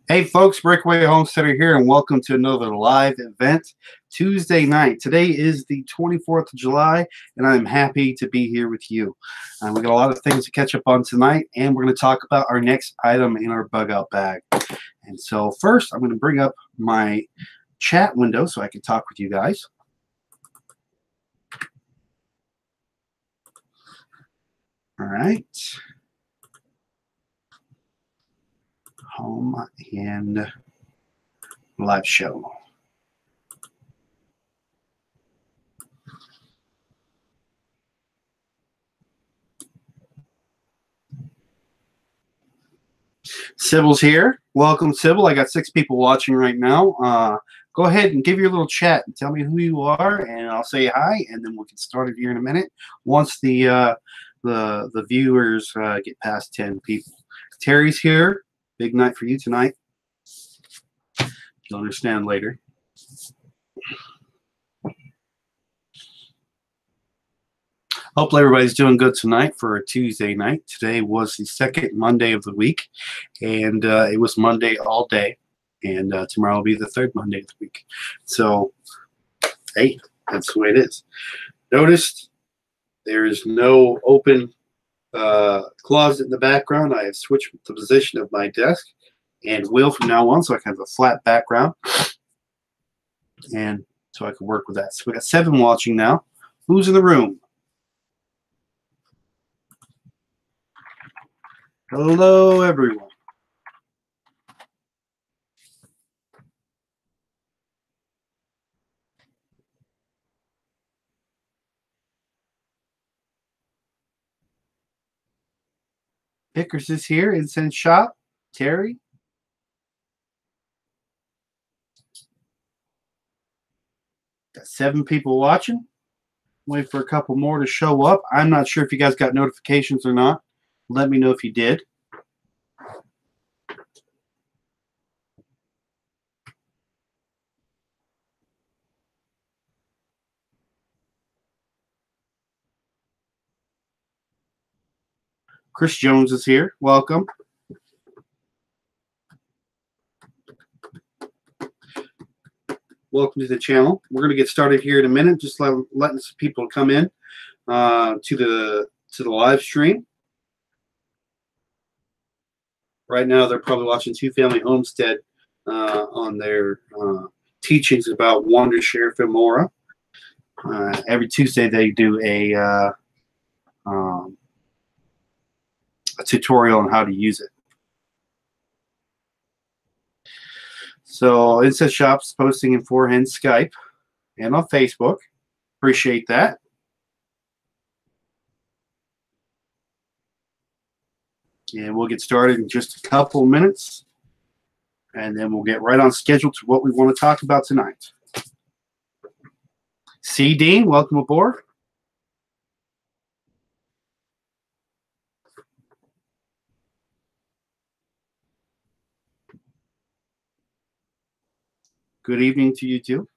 Hey folks, Breakaway Homesteader here, and welcome to another live event Tuesday night. Today is the 24th of July, and I'm happy to be here with you. We got a lot of things to catch up on tonight, and we're going to talk about our next item in our bug out bag. And so first, I'm going to bring up my chat window so I can talk with you guys. All right. Home and live show. Sybil's here. Welcome, Sybil. I got 6 people watching right now. Go ahead and give your little chat and tell me who you are, and I'll say hi, and then we'll get started here in a minute once the viewers get past 10 people. Terry's here. Big night for you tonight. You'll understand later. Hopefully everybody's doing good tonight for a Tuesday night. Today was the second Monday of the week, and it was Monday all day, and tomorrow will be the third Monday of the week. So, hey, that's the way it is. Notice there is no open closet in the background. I have switched the position of my desk and will from now on, so I can have a flat background, and so I can work with that. So we got 7 watching now. Who's in the room? Hello, everyone. Pickers is here. Incense Shop. Terry. Got 7 people watching. Wait for a couple more to show up. I'm not sure if you guys got notifications or not. Let me know if you did. Chris Jones is here. Welcome. Welcome to the channel. We're going to get started here in a minute. Just letting some people come in to the live stream. Right now, they're probably watching Two Family Homestead on their teachings about Wondershare Filmora. Every Tuesday, they do a tutorial on how to use it. So Incense Shop's posting in forehand Skype and on Facebook. Appreciate that. And we'll get started in just a couple minutes, and then we'll get right on schedule to what we want to talk about tonight. C. Dean, welcome aboard. Good evening to you too.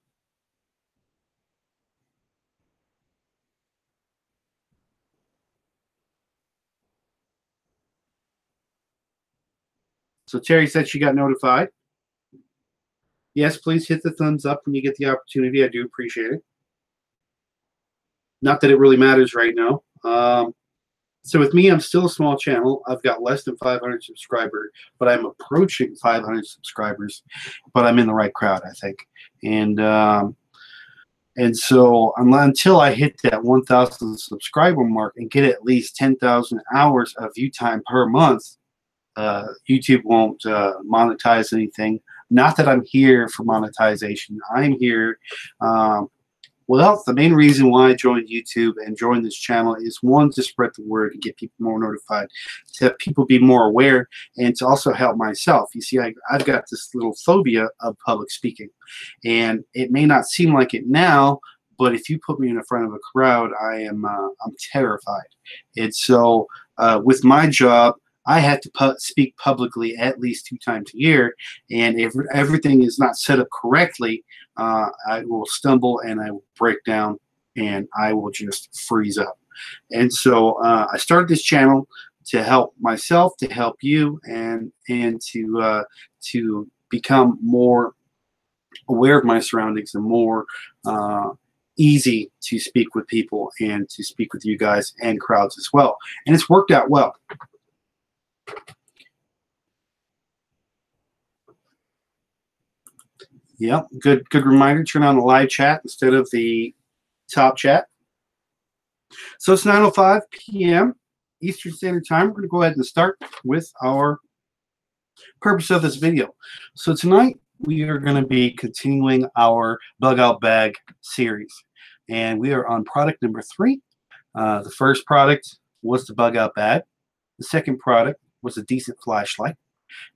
So Terry said she got notified. Yes, please hit the thumbs up when you get the opportunity. I do appreciate it. Not that it really matters right now. So with me, I'm still a small channel. I've got less than 500 subscribers, but I'm approaching 500 subscribers. But I'm in the right crowd, I think. And so until I hit that 1,000 subscriber mark and get at least 10,000 hours of view time per month, YouTube won't monetize anything. Not that I'm here for monetization. I'm here. Well, the main reason why I joined YouTube and joined this channel is, one, to spread the word and get people more notified, to have people be more aware, and to also help myself. You see, I've got this little phobia of public speaking, and it may not seem like it now, but if you put me in front of a crowd, I'm terrified. And so with my job, I have to speak publicly at least 2 times a year, and if everything is not set up correctly, I will stumble and I will break down and I will just freeze up. And so I started this channel to help myself, to help you, and to become more aware of my surroundings and more easy to speak with people and to speak with you guys and crowds as well. And it's worked out well. Yep, good reminder. Turn on the live chat instead of the top chat. So it's 9:05 p.m. Eastern Standard Time. We're going to go ahead and start with our purpose of this video. So tonight we are going to be continuing our bug out bag series, and we are on product number 3. The first product was the bug out bag. The second product was a decent flashlight.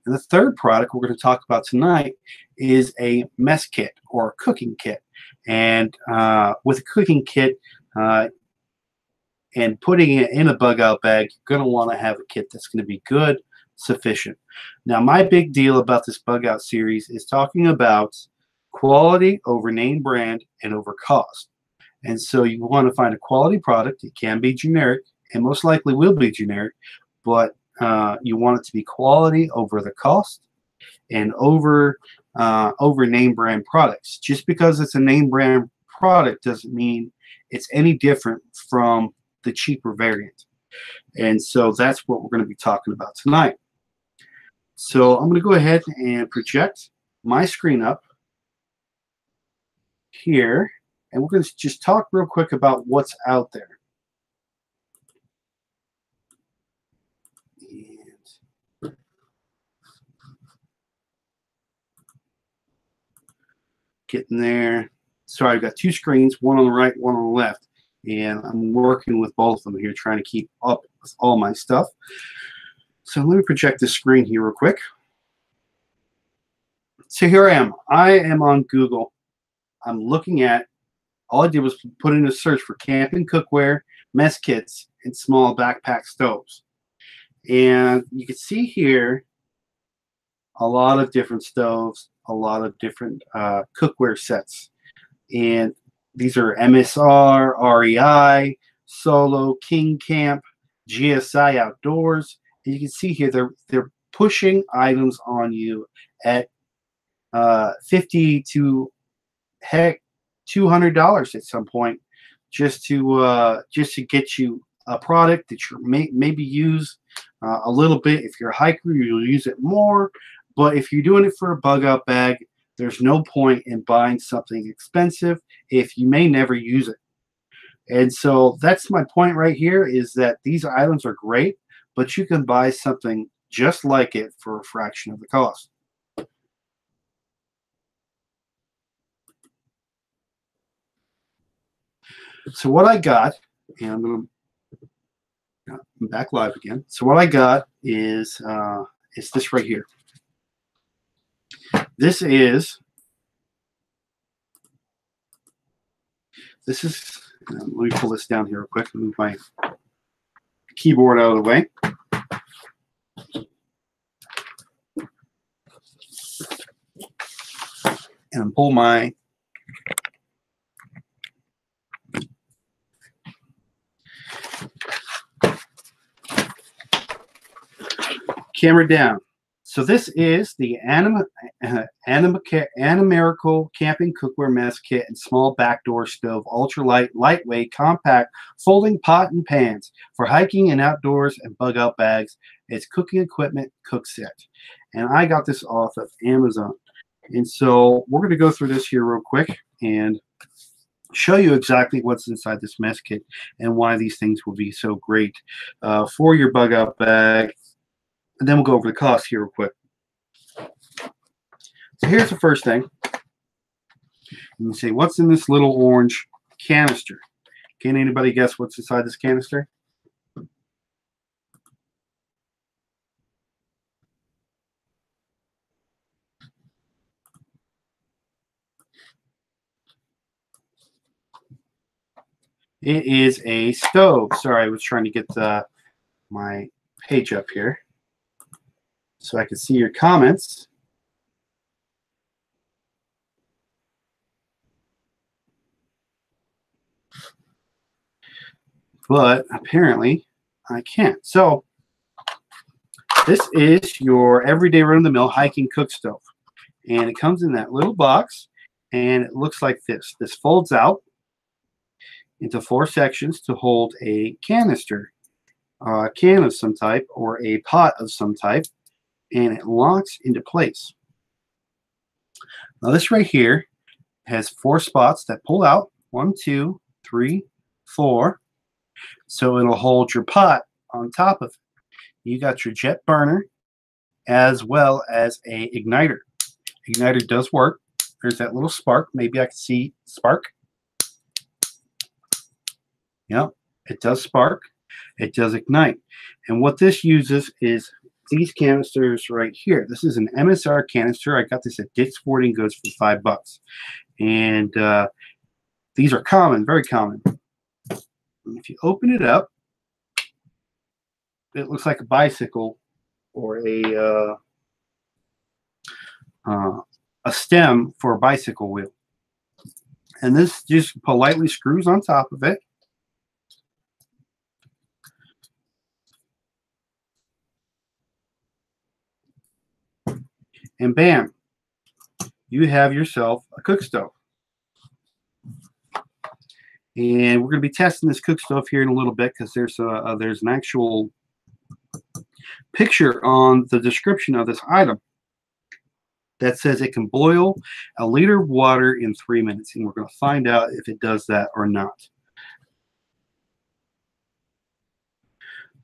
And the third product we're going to talk about tonight is a mess kit or a cooking kit. And with a cooking kit and putting it in a bug out bag, you're going to want to have a kit that's going to be good, sufficient. Now, my big deal about this bug out series is talking about quality over name brand and over cost. And so you want to find a quality product. It can be generic and most likely will be generic, but you want it to be quality over the cost and over name brand products. Just because it's a name brand product doesn't mean it's any different from the cheaper variant. And so that's what we're going to be talking about tonight. So I'm going to go ahead and project my screen up here, and we're going to just talk real quick about what's out there. Getting there. Sorry, I've got 2 screens, one on the right, one on the left, and I'm working with both of them here, trying to keep up with all my stuff. So let me project this screen here real quick. So here I am. I am on Google. I'm looking at, all I did was put in a search for camping cookware, mess kits, and small backpack stoves. And you can see here a lot of different stoves, a lot of different cookware sets. And these are MSR, REI, Solo, King Camp, GSI Outdoors. And you can see here they're pushing items on you at $50 to heck $200 at some point, just to get you a product that you maybe use a little bit. If you're a hiker, you'll use it more. But if you're doing it for a bug out bag, there's no point in buying something expensive if you may never use it. And so that's my point right here, is that these items are great, but you can buy something just like it for a fraction of the cost. So what I got, and I'm back live again. So what I got is this right here. This is let me pull this down here real quick. Move my keyboard out of the way. And pull my camera down. So this is the Animerical Camping Cookware Mess Kit and Small Backdoor Stove, ultralight, lightweight, compact, folding pot and pans for hiking and outdoors and bug out bags. It's cooking equipment cook set. And I got this off of Amazon. And so we're going to go through this here real quick and show you exactly what's inside this mess kit and why these things will be so great for your bug out bag. And then we'll go over the cost here real quick. So here's the first thing. You say, what's in this little orange canister? Can anybody guess what's inside this canister? It is a stove. Sorry, I was trying to get my page up here so I can see your comments. But apparently I can't. So This is your everyday run-of-the-mill hiking cook stove. And it comes in that little box, and it looks like this. This folds out into 4 sections to hold a canister, a can of some type, or a pot of some type, and it locks into place. Now this right here has 4 spots that pull out. 1, 2, 3, 4. So it'll hold your pot on top of it. You got your jet burner as well as a igniter. Igniter does work. There's that little spark. Maybe I can see spark. Yep, it does spark. It does ignite. And what this uses is these canisters right here. This is an MSR canister. I got this at Dick's Sporting Goods for $5. And these are common, very common. And if you open it up, it looks like a bicycle or a stem for a bicycle wheel. And this just politely screws on top of it. And bam, you have yourself a cook stove. And we're going to be testing this cook stove here in a little bit because there's an actual picture on the description of this item that says it can boil a liter of water in 3 minutes. And we're going to find out if it does that or not.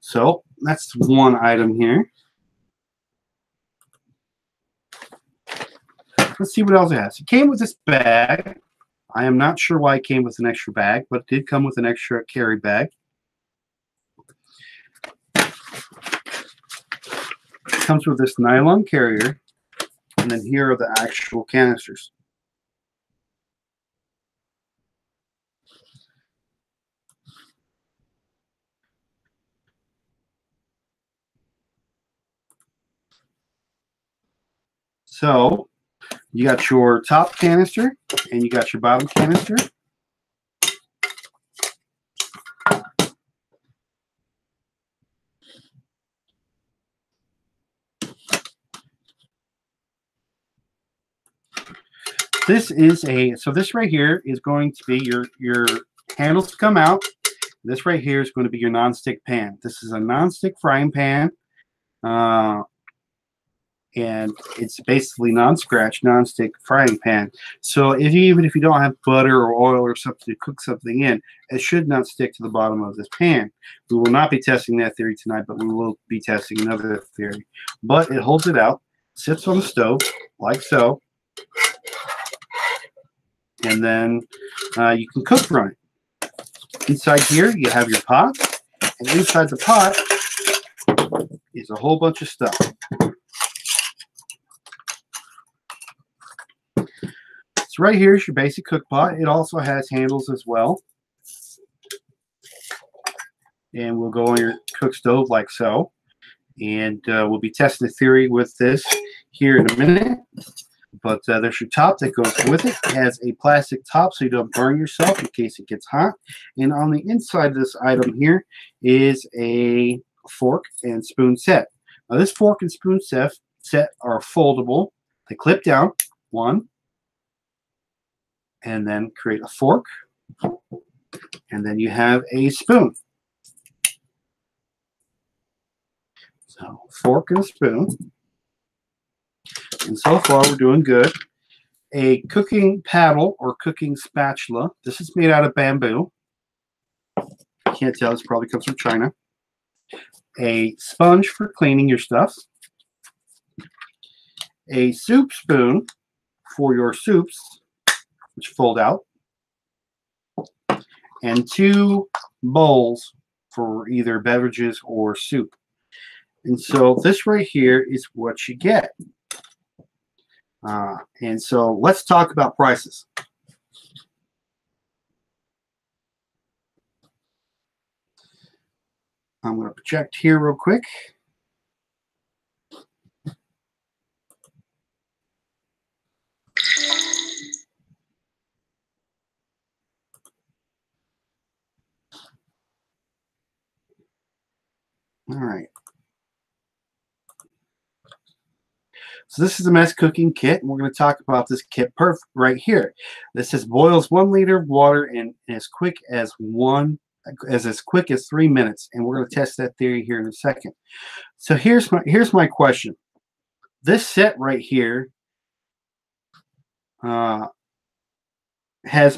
So that's one item here. Let's see what else it has. It came with this bag. I am not sure why it came with an extra bag, but it did come with an extra carry bag. It comes with this nylon carrier, and then here are the actual canisters. So you got your top canister and you got your bottom canister. This right here is going to be your handles to come out. This right here is going to be your nonstick pan. This is a nonstick frying pan. And it's basically non-scratch, non-stick frying pan. So even if you don't have butter or oil or something to cook something in, it should not stick to the bottom of this pan. We will not be testing that theory tonight, but we will be testing another theory. But it holds it out, sits on the stove like so, and then you can cook from it. Inside here, you have your pot, and inside the pot is a whole bunch of stuff. Right here is your basic cook pot. It also has handles as well. And we'll go on your cook stove like so. And we'll be testing the theory with this here in a minute. But there's your top that goes with it. It has a plastic top so you don't burn yourself in case it gets hot. And on the inside of this item here is a fork and spoon set. Now this fork and spoon set are foldable. They clip down. One. And then create a fork, and then you have a spoon. So fork and a spoon. And so far we're doing good. A cooking paddle or cooking spatula. This is made out of bamboo. Can't tell, this probably comes from China. A sponge for cleaning your stuff. A soup spoon for your soups, which fold out, and 2 bowls for either beverages or soup. And so this right here is what you get. And so let's talk about prices. I'm going to project here real quick. All right. So this is a mess cooking kit, and we're going to talk about this kit right here. This says boils 1 liter of water in as quick as 3 minutes, and we're going to test that theory here in a second. So here's my question. This set right here has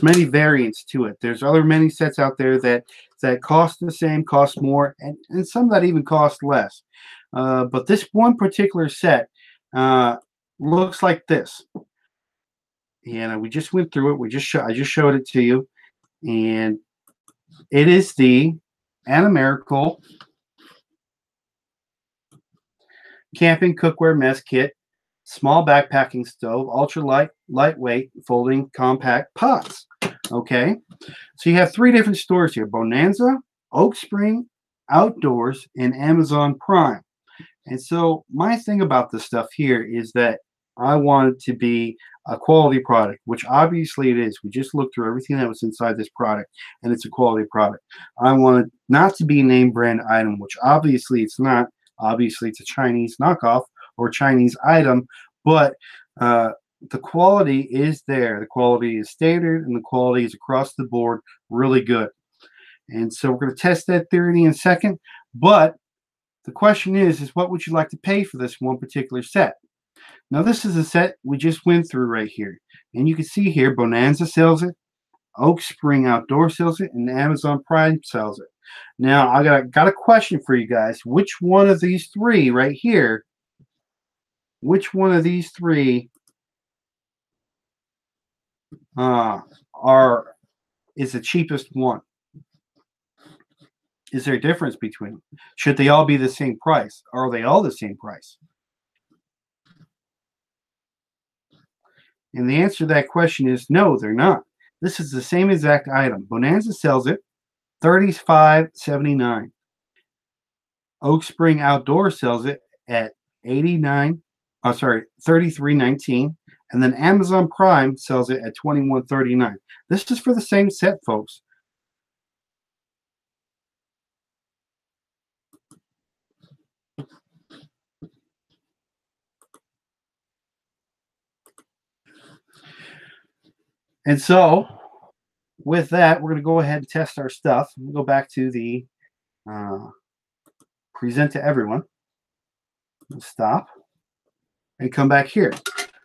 many variants to it. There's many sets out there that cost the same, cost more, and some that even cost less. But this one particular set looks like this. And we just went through it. I just showed it to you, and it is the Anna Miracle Camping Cookware Mess Kit, small backpacking stove, lightweight, folding, compact pots. Okay, so you have 3 different stores here: Bonanza, Oak Spring, Outdoors, and Amazon Prime. And so my thing about this stuff here is that I want it to be a quality product, which obviously it is. We just looked through everything that was inside this product, and it's a quality product. I want it not to be a name brand item, which obviously it's not. Obviously, it's a Chinese knockoff or Chinese item, but the quality is there. The quality is standard, and the quality is across the board really good. And so we're going to test that theory in a second. But the question is what would you like to pay for this one particular set? Now, this is a set we just went through right here. And you can see here, Bonanza sells it, Oak Spring Outdoor sells it, and Amazon Prime sells it. Now, I got a question for you guys. Which one of these 3 right here, which one of these 3 is the cheapest one? Is there a difference between them? Should they all be the same price? Or are they all the same price? And the answer to that question is no, they're not. This is the same exact item. Bonanza sells it $35.79. Oak Spring Outdoor sells it at $33.19, and then Amazon Prime sells it at $21.39. This is for the same set, folks. And so, with that, we're going to go ahead and test our stuff. We'll go back to the present to everyone. We'll stop and come back here.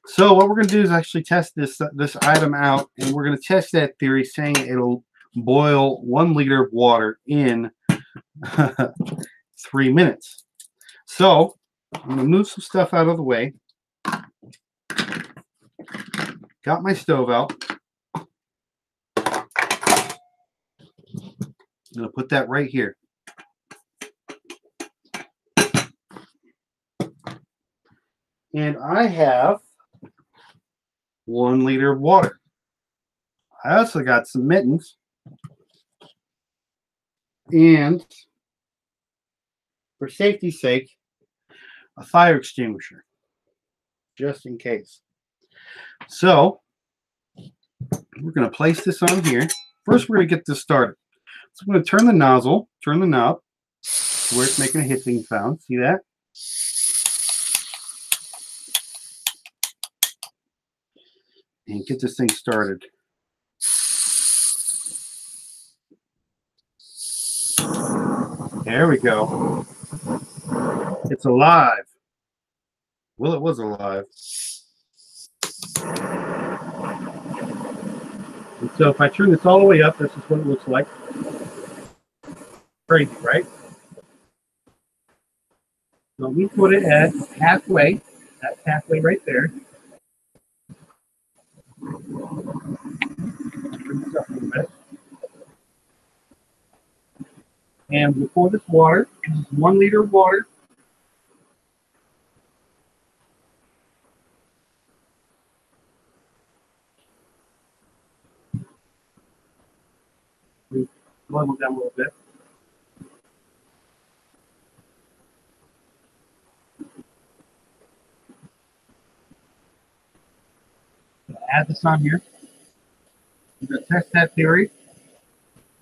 So what we're going to do is actually test this item out, and we're going to test that theory, saying it'll boil 1 liter of water in 3 minutes. So I'm going to move some stuff out of the way. Got my stove out. I'm going to put that right here. And I have 1 liter of water. I also got some mittens. And for safety's sake, a fire extinguisher, just in case. So we're going to place this on here. First, we're going to get this started. So I'm going to turn the knob to where it's making a hissing sound. See that? And get this thing started. There we go. It's alive. Well, it was alive. And so if I turn this all the way up, this is what it looks like. Crazy, right? So we put it at halfway. That's halfway right there. Bring this up a little bit. And we'll pour this water. This is 1 liter of water. Level down a little bit. Add this on here. I'm going to test that theory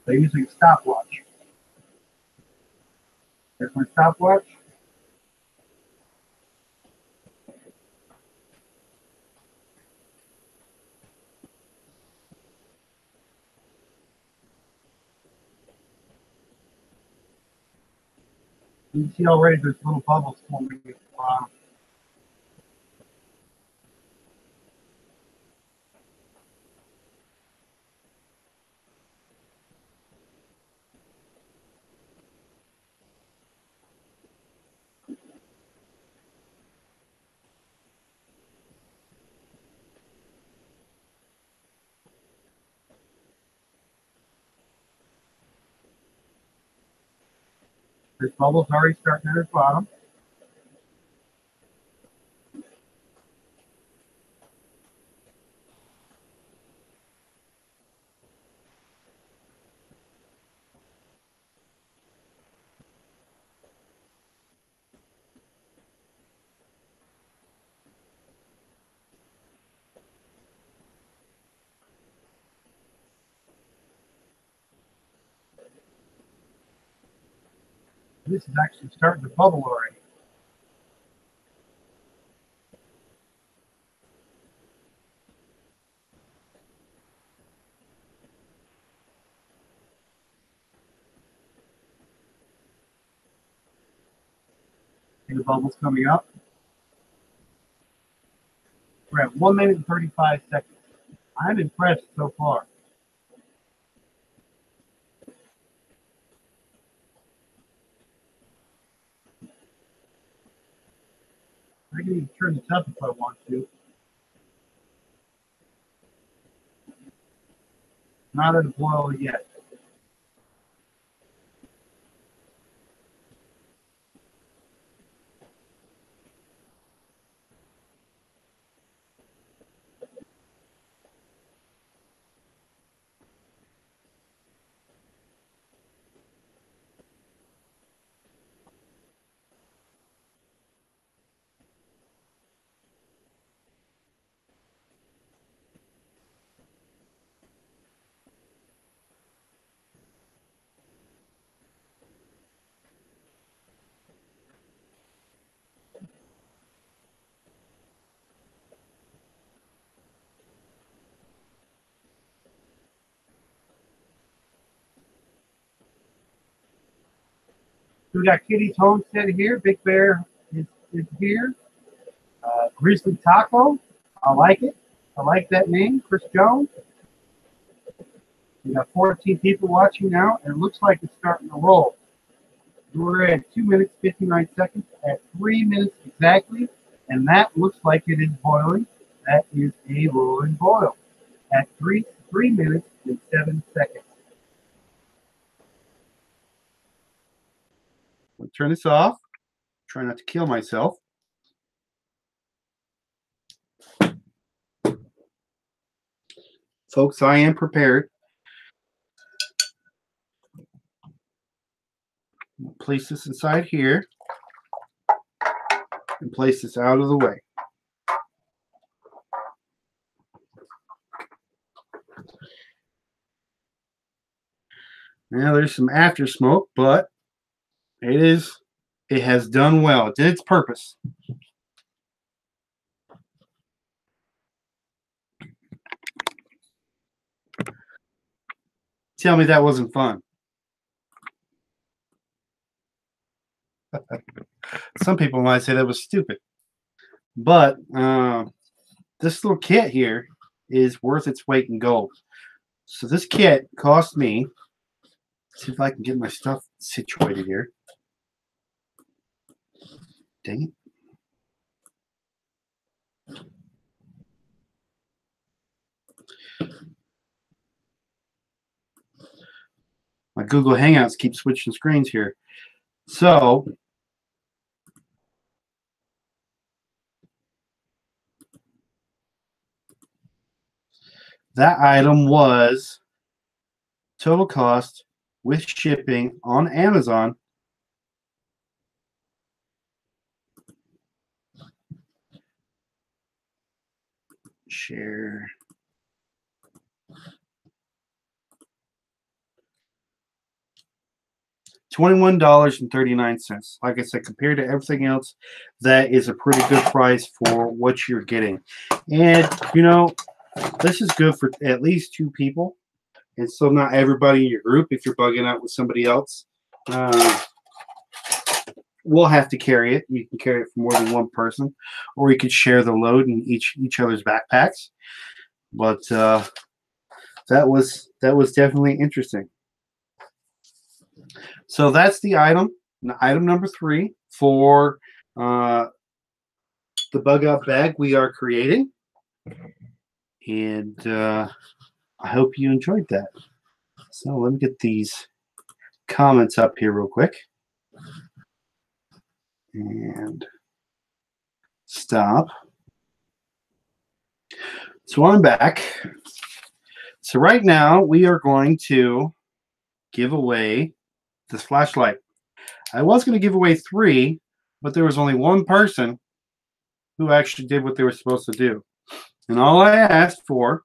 by using a stopwatch. There's my stopwatch. You see already there's little bubbles forming at the bottom. There's bubbles already starting at the bottom. This is actually starting to bubble already. See the bubbles coming up? We're at 1 minute and 35 seconds. I'm impressed so far. I can even turn this up if I want to. Not at a boil yet. So we got Kitty's Homestead here. Big Bear is here. Grizzly Taco. I like it. I like that name. Chris Jones. We got 14 people watching now, and it looks like it's starting to roll. We're at 2 minutes, 59 seconds, at 3 minutes exactly, and that looks like it is boiling. That is a rolling boil at 3 minutes and 7 seconds. I'll turn this off. Try not to kill myself. Folks, I am prepared. Place this inside here and place this out of the way. Now there's some after smoke, but it has done well. It did its purpose. Tell me that wasn't fun. Some people might say that was stupid. But this little kit here is worth its weight in gold. So this kit cost me, see if I can get my stuff situated here. Dang it. My Google Hangouts keep switching screens here. So that item was total cost with shipping on Amazon share $21.39. Like I said, compared to everything else, that is a pretty good price for what you're getting. And you know, this is good for at least 2 people, and so not everybody in your group if you're bugging out with somebody else. will have to carry it. You can carry it for more than one person, or you could share the load in each other's backpacks. But that was definitely interesting. So that's the item. Item number 3 for the bug out bag we are creating, and I hope you enjoyed that. So let me get these comments up here real quick. And stop. So I'm back. So right now we are going to give away this flashlight. I was going to give away 3, but there was only one person who actually did what they were supposed to do. And all I asked for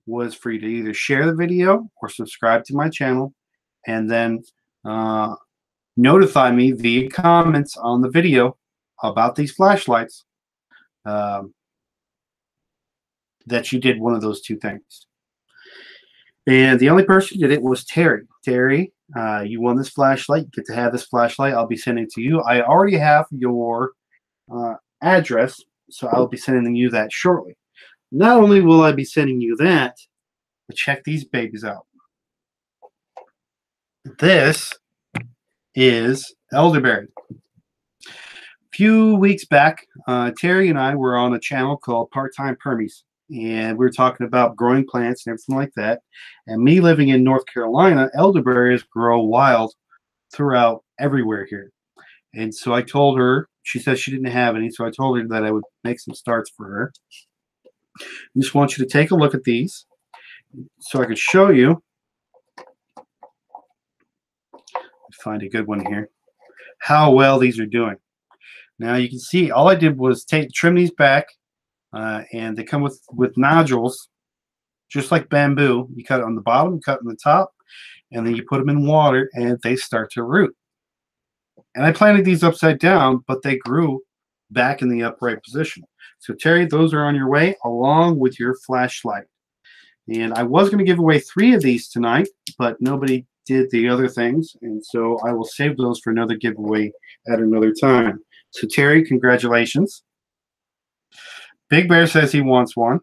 was for you to either share the video or subscribe to my channel, and then notify me via comments on the video about these flashlights that you did one of those 2 things. And the only person who did it was Terry. Terry, you won this flashlight. You get to have this flashlight. I'll be sending it to you. I already have your address, so I'll be sending you that shortly. Not only will I be sending you that, but check these babies out. This is elderberry. A few weeks back, Terry and I were on a channel called Part-Time Permies, and we were talking about growing plants and everything like that. And me living in North Carolina, elderberries grow wild throughout everywhere here. And so I told her, she said she didn't have any, so I told her that I would make some starts for her. I just want you to take a look at these so I could show you. Find a good one here. How well these are doing. Now you can see all I did was trim these back, and they come with nodules, just like bamboo. You cut it on the bottom, you cut it on the top, and then you put them in water, and they start to root. And I planted these upside down, but they grew back in the upright position. So Terry, those are on your way along with your flashlight. And I was going to give away 3 of these tonight, but nobody did the other things, and so I will save those for another giveaway at another time. So Terry, congratulations. Big Bear says he wants one.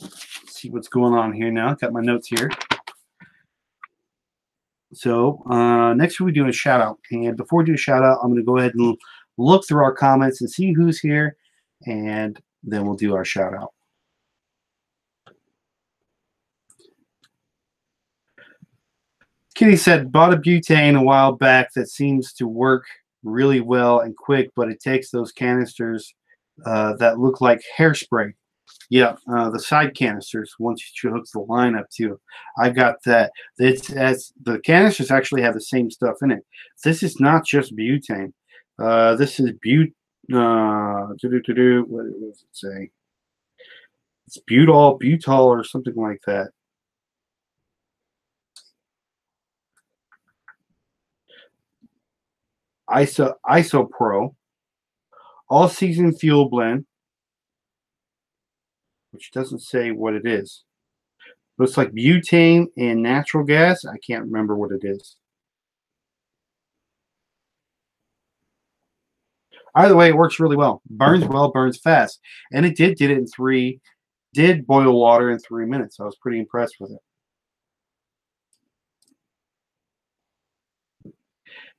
Let's see what's going on here now. Got my notes here. So next we're doing a shout out, and before we do a shout out, I'm going to go ahead and look through our comments and see who's here, and then we'll do our shout out. Kitty said, bought a butane a while back that seems to work really well and quick, but it takes those canisters that look like hairspray. Yeah, the side canisters, once you hook the line up to. I got that. The canisters actually have the same stuff in it. This is not just butane. This is what does it say? It's butol or something like that. Isopro, all season fuel blend, which doesn't say what it is. Looks like butane and natural gas. I can't remember what it is. Either way, it works really well. Burns well, burns fast. And it did it in 3, did boil water in 3 minutes. I was pretty impressed with it.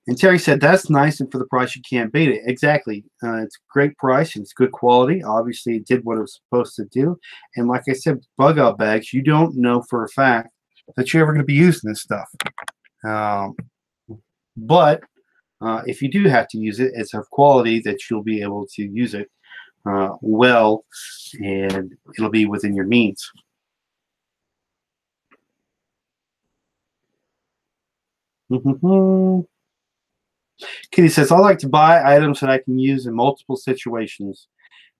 And Terry said, that's nice, and for the price, you can't beat it. Exactly. It's a great price, and it's good quality. Obviously, it did what it was supposed to do. And like I said, bug out bags, you don't know for a fact that you're ever going to be using this stuff. But if you do have to use it, it's of quality that you'll be able to use it well, and it'll be within your means. Kitty says, I like to buy items that I can use in multiple situations.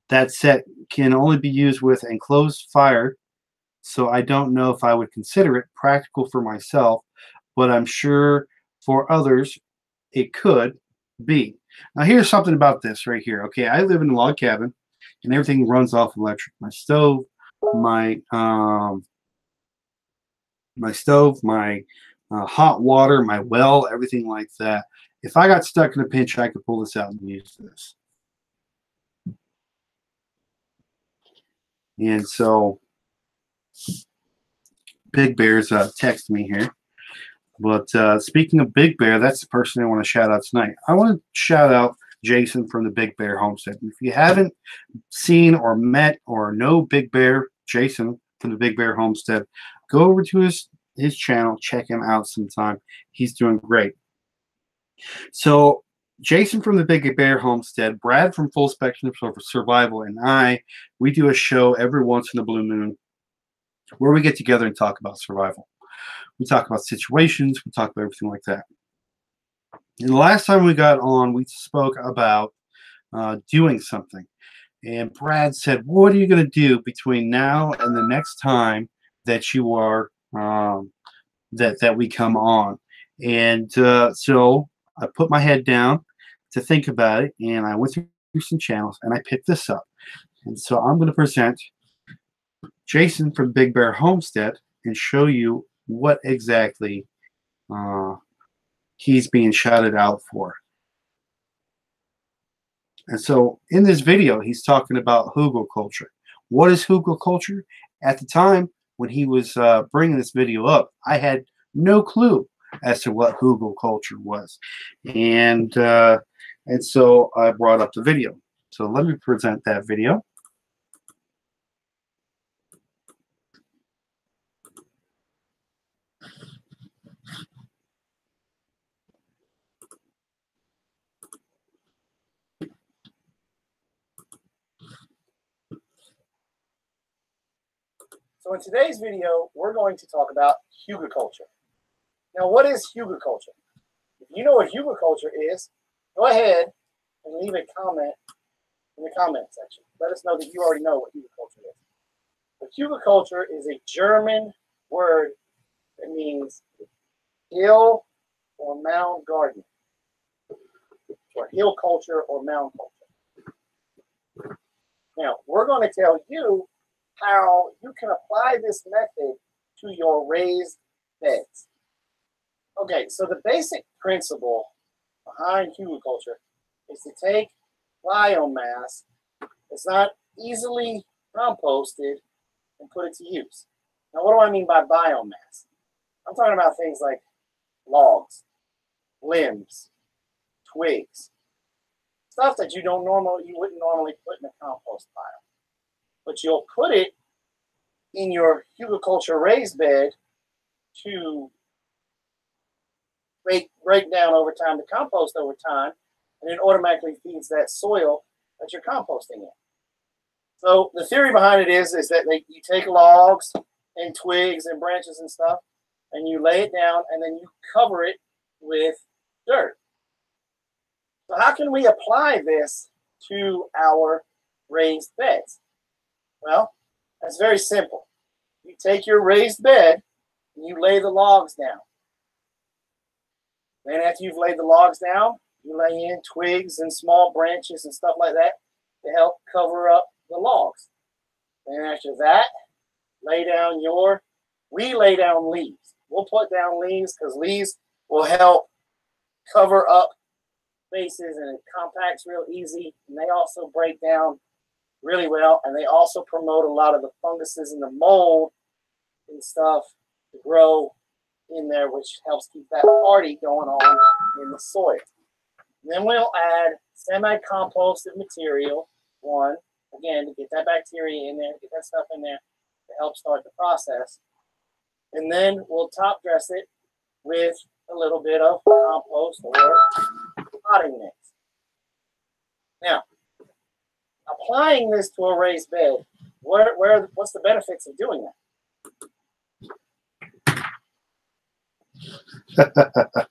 That set can only be used with enclosed fire, so I don't know if I would consider it practical for myself, but I'm sure for others it could be. Now here's something about this right here. Okay, I live in a log cabin, and everything runs off electric. My stove, my my stove, my hot water, my well, everything like that. If I got stuck in a pinch, I could pull this out and use this. And so Big Bear's texting me here. But speaking of Big Bear, that's the person I want to shout out tonight. I want to shout out Jason from the Big Bear Homestead. If you haven't seen or met or know Big Bear, Jason from the Big Bear Homestead, go over to his channel, check him out sometime. He's doing great. So Jason from the Big Bear Homestead, Brad from Full Spectrum Survival, and we do a show every once in a blue moon where we get together and talk about survival. We talk about situations, we talk about everything like that. And the last time we got on, we spoke about doing something. And Brad said, what are you going to do between now and the next time that you are, that we come on? And so I put my head down to think about it, and I went through some channels, and I picked this up. And so I'm going to present Jason from Big Bear Homestead and show you what exactly he's being shouted out for. And so in this video, he's talking about hugelkultur. What is hugelkultur? At the time when he was bringing this video up, I had no clue as to what hugelkultur was. And so I brought up the video. So let me present that video. So in today's video, we're going to talk about hugelkultur. Now, what is hugelkultur? If you know what hugelkultur is, go ahead and leave a comment in the comment section. Let us know that you already know what hugelkultur is. But hugelkultur is a German word that means hill or mound gardening, or hill culture or mound culture. Now, we're going to tell you how you can apply this method to your raised beds. Okay, so the basic principle behind hugelkultur is to take biomass that's not easily composted and put it to use. Now, what do I mean by biomass? I'm talking about things like logs, limbs, twigs, stuff that you wouldn't normally put in a compost pile. But you'll put it in your hugelkultur raised bed to break down over time, to compost over time, and it automatically feeds that soil that you're composting in. So the theory behind it is that you take logs and twigs and branches and stuff, and you lay it down, and then you cover it with dirt. So how can we apply this to our raised beds? Well, that's very simple. You take your raised bed and you lay the logs down. Then after you've laid the logs down, you lay in twigs and small branches and stuff like that to help cover up the logs. Then after that, we lay down leaves. We'll put down leaves because leaves will help cover up spaces and it compacts real easy. And they also break down really well, and they also promote a lot of the funguses and the mold and stuff to grow in there, which helps keep that party going on in the soil. And then we'll add semi-composted material, again, to get that bacteria in there, get that stuff in there to help start the process. And then we'll top dress it with a little bit of compost or potting mix. Now, applying this to a raised bed, what's the benefits of doing that?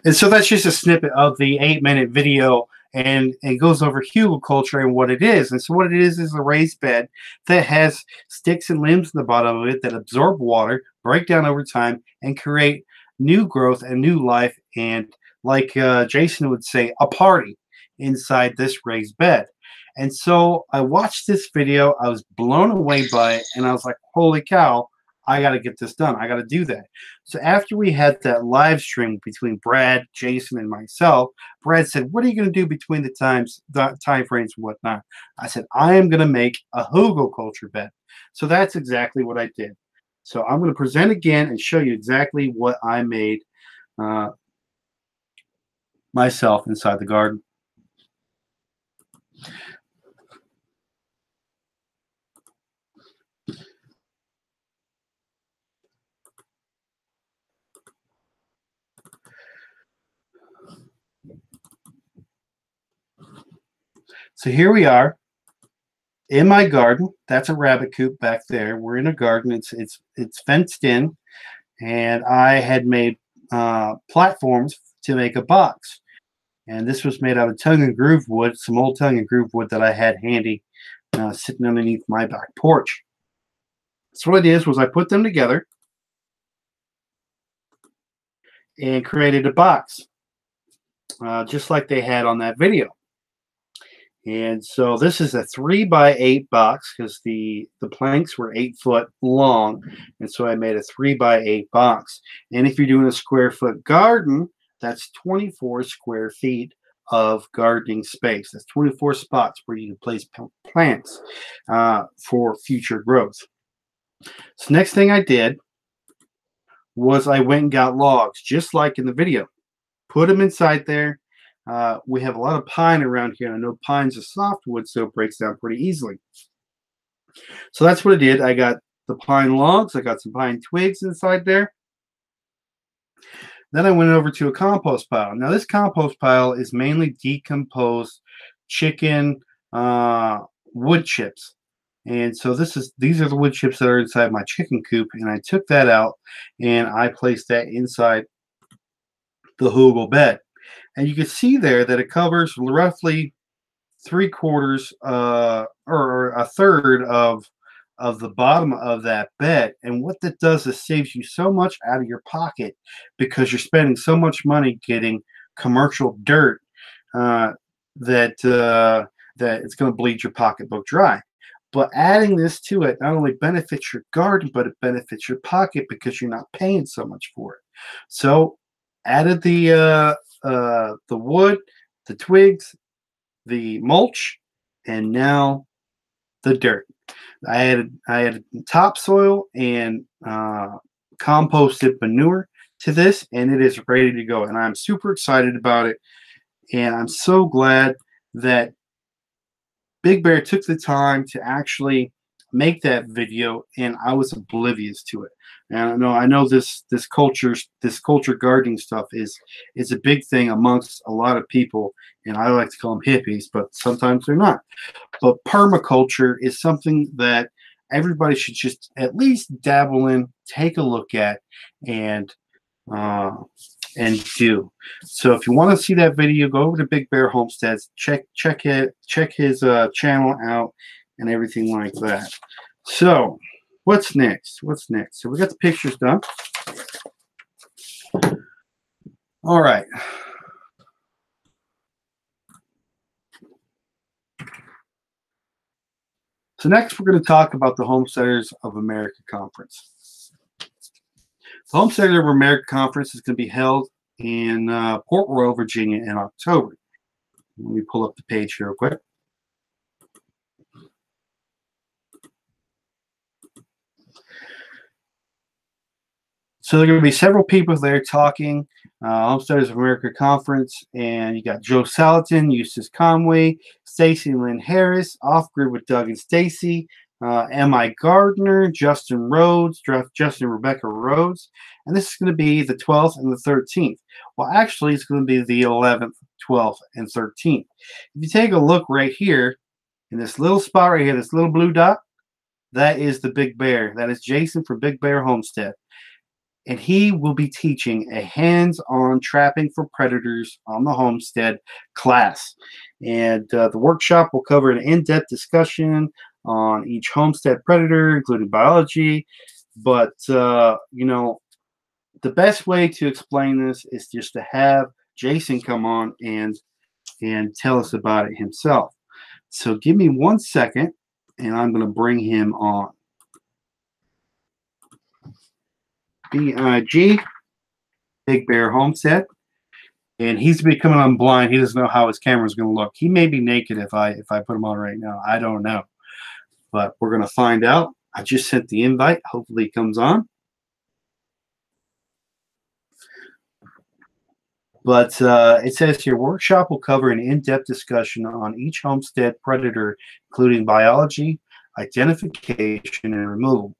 And so that's just a snippet of the 8-minute video, and it goes over hugelkultur and what it is. And so what it is a raised bed that has sticks and limbs in the bottom of it that absorb water, break down over time, and create new growth and new life, and like Jason would say, a party inside this raised bed. And so I watched this video. I was blown away by it, and I was like, holy cow, I got to get this done. I got to do that. So after we had that live stream between Brad, Jason, and myself, Brad said, what are you going to do between the time frames and whatnot? I said, I am going to make a hugelkultur bed. So that's exactly what I did. So I'm going to present again and show you exactly what I made myself inside the garden. So here we are in my garden. That's a rabbit coop back there. We're in a garden. It's fenced in, and I had made platforms to make a box. And this was made out of tongue and groove wood, some old tongue and groove wood that I had handy sitting underneath my back porch. So what I did was I put them together and created a box, just like they had on that video. And so this is a 3x8 box because the planks were 8 foot long, and so I made a 3x8 box. And if you're doing a square foot garden, that's 24 square feet of gardening space. That's 24 spots where you can place plants for future growth. So next thing I did was I went and got logs, just like in the video. Put them inside there. We have a lot of pine around here, and I know pine's a softwood, so it breaks down pretty easily. So that's what I did. I got the pine logs. I got some pine twigs inside there. Then I went over to a compost pile. Now this compost pile is mainly decomposed chicken wood chips. And so these are the wood chips that are inside my chicken coop, and I took that out and I placed that inside the hugel bed. And you can see there that it covers roughly 3/4 or a third of the bottom of that bed. And what that does is saves you so much out of your pocket because you're spending so much money getting commercial dirt that it's going to bleed your pocketbook dry. But adding this to it not only benefits your garden, but it benefits your pocket because you're not paying so much for it. So added the wood, the twigs, the mulch, and now the dirt. I added topsoil and composted manure to this, and it is ready to go. And I'm super excited about it. And I'm so glad that Big Bear took the time to actually make that video, and I was oblivious to it. And I know this culture gardening stuff is a big thing amongst a lot of people, and I like to call them hippies, but sometimes they're not. But permaculture is something that everybody should just at least dabble in, take a look at, and do. So if you want to see that video, go over to Big Bear Homesteads, check his channel out and everything like that. So what's next? So we got the pictures done. All right. So next we're going to talk about the Homesteaders of America Conference. The Homesteaders of America Conference is going to be held in Port Royal, Virginia in October. Let me pull up the page here real quick. So there are going to be several people there talking, Homesteaders of America Conference, and you got Joe Salatin, Eustace Conway, Stacy Lynn Harris, Off Grid with Doug and Stacy, M.I. Gardner, Justin Rhodes, Justin and Rebecca Rhodes, and this is going to be the 12th and the 13th. Well, actually, it's going to be the 11th, 12th, and 13th. If you take a look right here, in this little spot right here, this little blue dot, that is the Big Bear. That is Jason from Big Bear Homestead. And he will be teaching a hands-on trapping for predators on the homestead class. And the workshop will cover an in-depth discussion on each homestead predator, including biology. But, you know, the best way to explain this is just to have Jason come on and tell us about it himself. So give me 1 second, and I'm going to bring him on. BIG, Big Bear Homestead. And he's becoming on blind. He doesn't know how his camera's going to look. He may be naked if I put him on right now. I don't know. But we're going to find out. I just sent the invite. Hopefully he comes on. But it says your workshop will cover an in-depth discussion on each homestead predator, including biology, identification, and removal.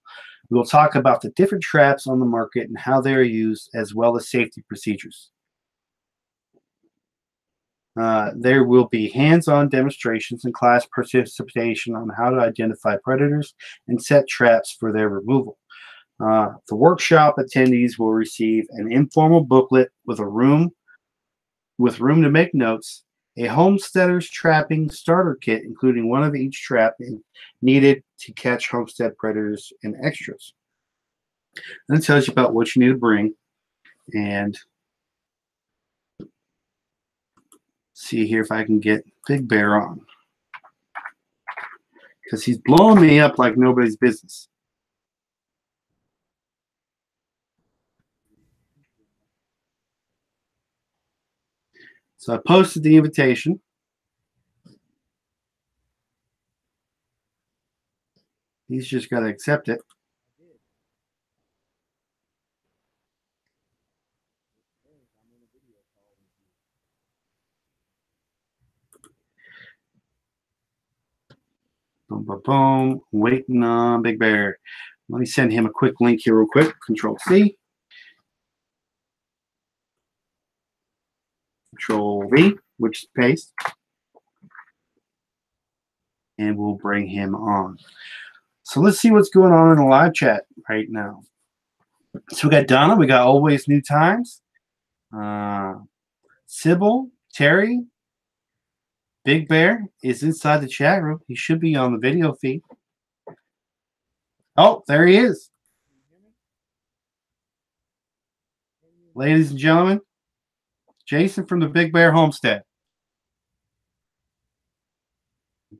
We will talk about the different traps on the market and how they are used, as well as safety procedures. There will be hands-on demonstrations and class participation on how to identify predators and set traps for their removal. The workshop attendees will receive an informal booklet with room to make notes, a homesteader's trapping starter kit, including one of each trap needed to catch homestead predators, and extras. And it tells you about what you need to bring. And see here if I can get Big Bear on, because he's blowing me up like nobody's business. So I posted the invitation. He's just got to accept it. Boom, boom, boom. Waiting on Big Bear. Let me send him a quick link here real quick. Control C. Control V, which is paste. And we'll bring him on. So let's see what's going on in the live chat right now. So we got Donna. We got Always New Times. Sybil, Terry. Big Bear is inside the chat room. He should be on the video feed. Oh, there he is. Ladies and gentlemen, Jason from the Big Bear Homestead.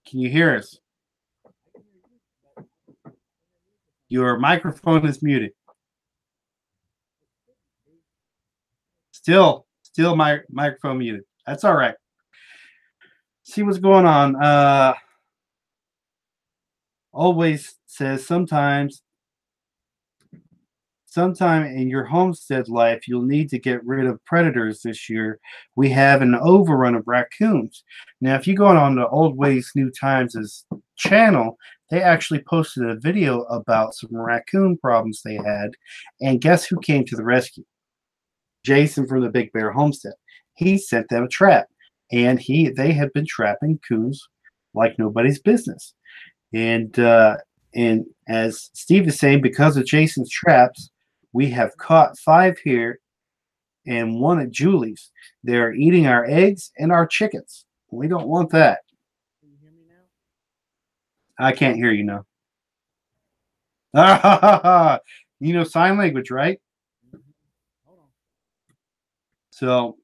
Can you hear us? Your microphone is muted. Still my microphone muted. That's all right. See what's going on. Always says sometime in your homestead life, you'll need to get rid of predators this year. We have an overrun of raccoons. Now, if you go on to Old Ways New Times' channel, they actually posted a video about some raccoon problems they had. And guess who came to the rescue? Jason from the Big Bear Homestead. He sent them a trap. And they have been trapping coons like nobody's business. And as Steve is saying, because of Jason's traps, we have caught 5 here and 1 at Julie's. They're eating our eggs and our chickens. We don't want that. Can you hear me now? I can't hear you now. You know sign language, right? Hold on. So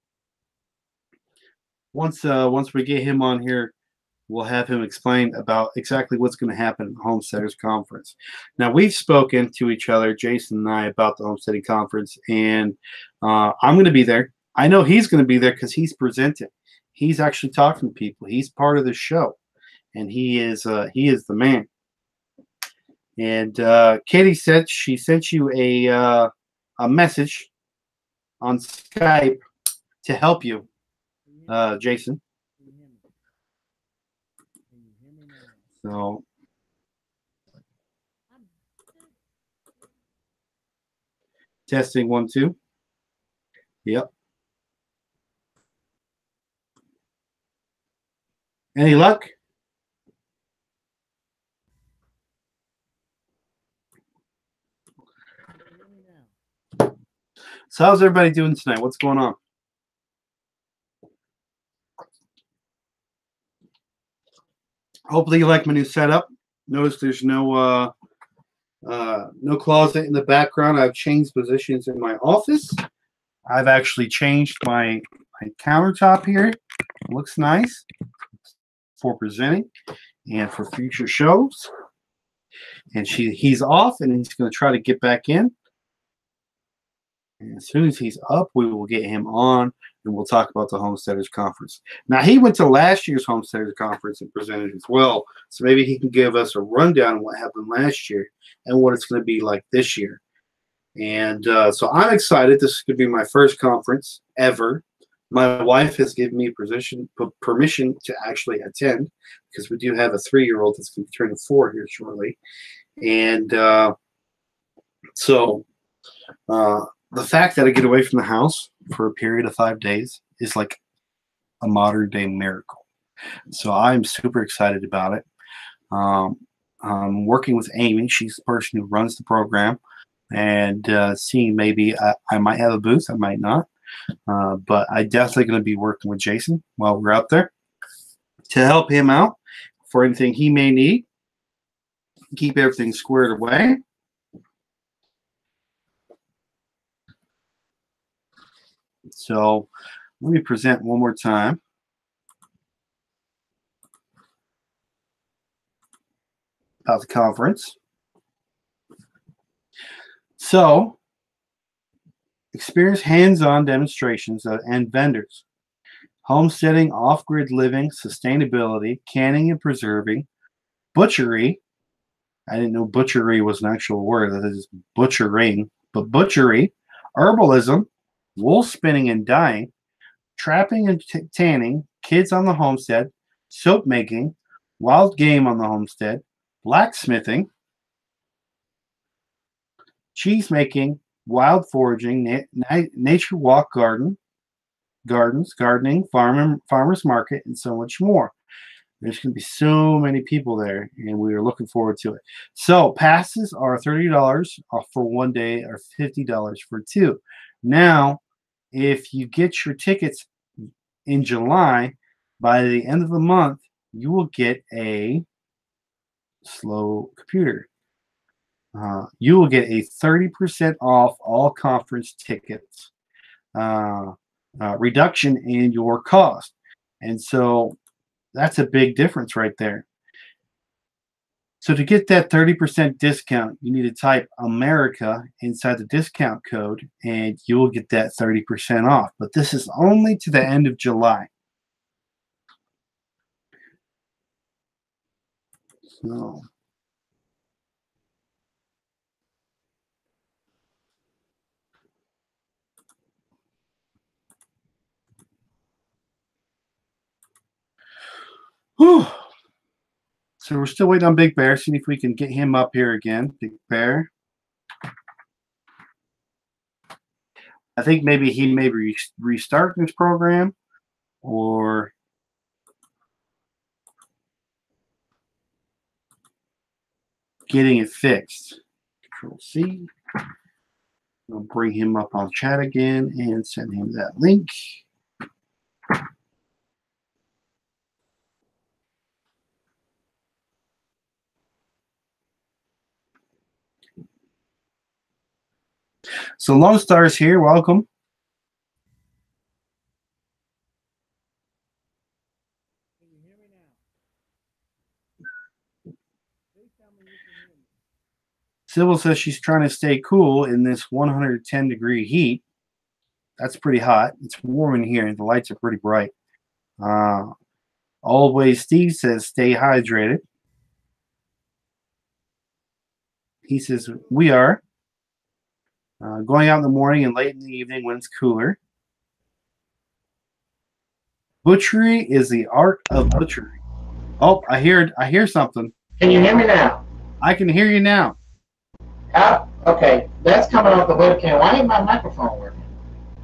once we get him on here, we'll have him explain about exactly what's going to happen at the Homesteaders Conference. Now, we've spoken to each other, Jason and I, about the Homesteading Conference, and I'm going to be there. I know he's going to be there because he's presenting. He's actually talking to people. He's part of the show, and he is the man. And Katie said she sent you a message on Skype to help you, Jason. So, testing 1, 2. Yep. Any luck? So how's everybody doing tonight? What's going on? Hopefully you like my new setup. Notice there's no closet in the background. I've changed positions in my office. I've actually changed my countertop here. It looks nice. for presenting and for future shows. And he's off, and he's going to try to get back in. And as soon as he's up, we will get him on, and we'll talk about the Homesteaders Conference. Now, he went to last year's Homesteaders Conference and presented as well, so maybe he can give us a rundown of what happened last year and what it's going to be like this year. And so I'm excited. This is going to be my first conference ever. My wife has given me permission to actually attend, because we do have a 3-year-old that's going to be turning 4 here shortly. And so the fact that I get away from the house for a period of 5 days is like a modern day miracle. So I'm super excited about it. I'm working with Amy. She's the person who runs the program, and seeing maybe I might have a booth, I might not. But I definitely going to be working with Jason while we're out there to help him out for anything he may need. Keep everything squared away. So let me present one more time. About the conference. So, experience hands-on demonstrations and vendors. Homesteading, off-grid living, sustainability, canning and preserving, butchery. I didn't know butchery was an actual word. That is butchering. But butchery, herbalism, wool spinning and dyeing, trapping and tanning, kids on the homestead, soap making, wild game on the homestead, blacksmithing, cheese making, wild foraging, nature walk gardens, gardening, farmers market, and so much more. There's going to be so many people there, and we are looking forward to it. So passes are $30 for 1 day or $50 for 2. Now, if you get your tickets in July, by the end of the month, you will get a slow computer. You will get a 30% off all conference tickets reduction in your cost. And so that's a big difference right there. So to get that 30% discount, you need to type America inside the discount code, and you will get that 30% off. But this is only to the end of July. So whew. So we're still waiting on Big Bear, seeing if we can get him up here again. Big Bear. I think maybe he may be restarting this program, or getting it fixed. Control C. I'll bring him up on chat again and send him that link. So Lone Star's here. Welcome. Can you hear me now? Please tell me you can hear me. Sybil says she's trying to stay cool in this 110-degree heat. That's pretty hot. It's warm in here, and the lights are pretty bright. Always Steve says stay hydrated. He says we are. Going out in the morning and late in the evening when it's cooler. Butchery is the art of butchery. Oh, I hear something. Can you hear me now? I can hear you now. Okay, that's coming off the webcam. Why ain't my microphone working?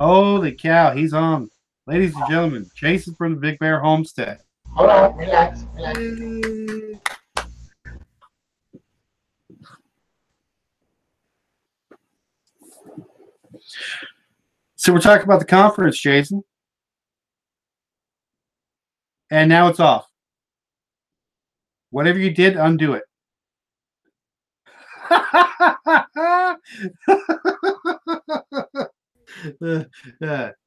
Holy cow, he's on. Ladies and gentlemen, Jason from the Big Bear Homestead. Hold on, relax. So we're talking about the conference, Jason. And now it's off. Whatever you did, undo it.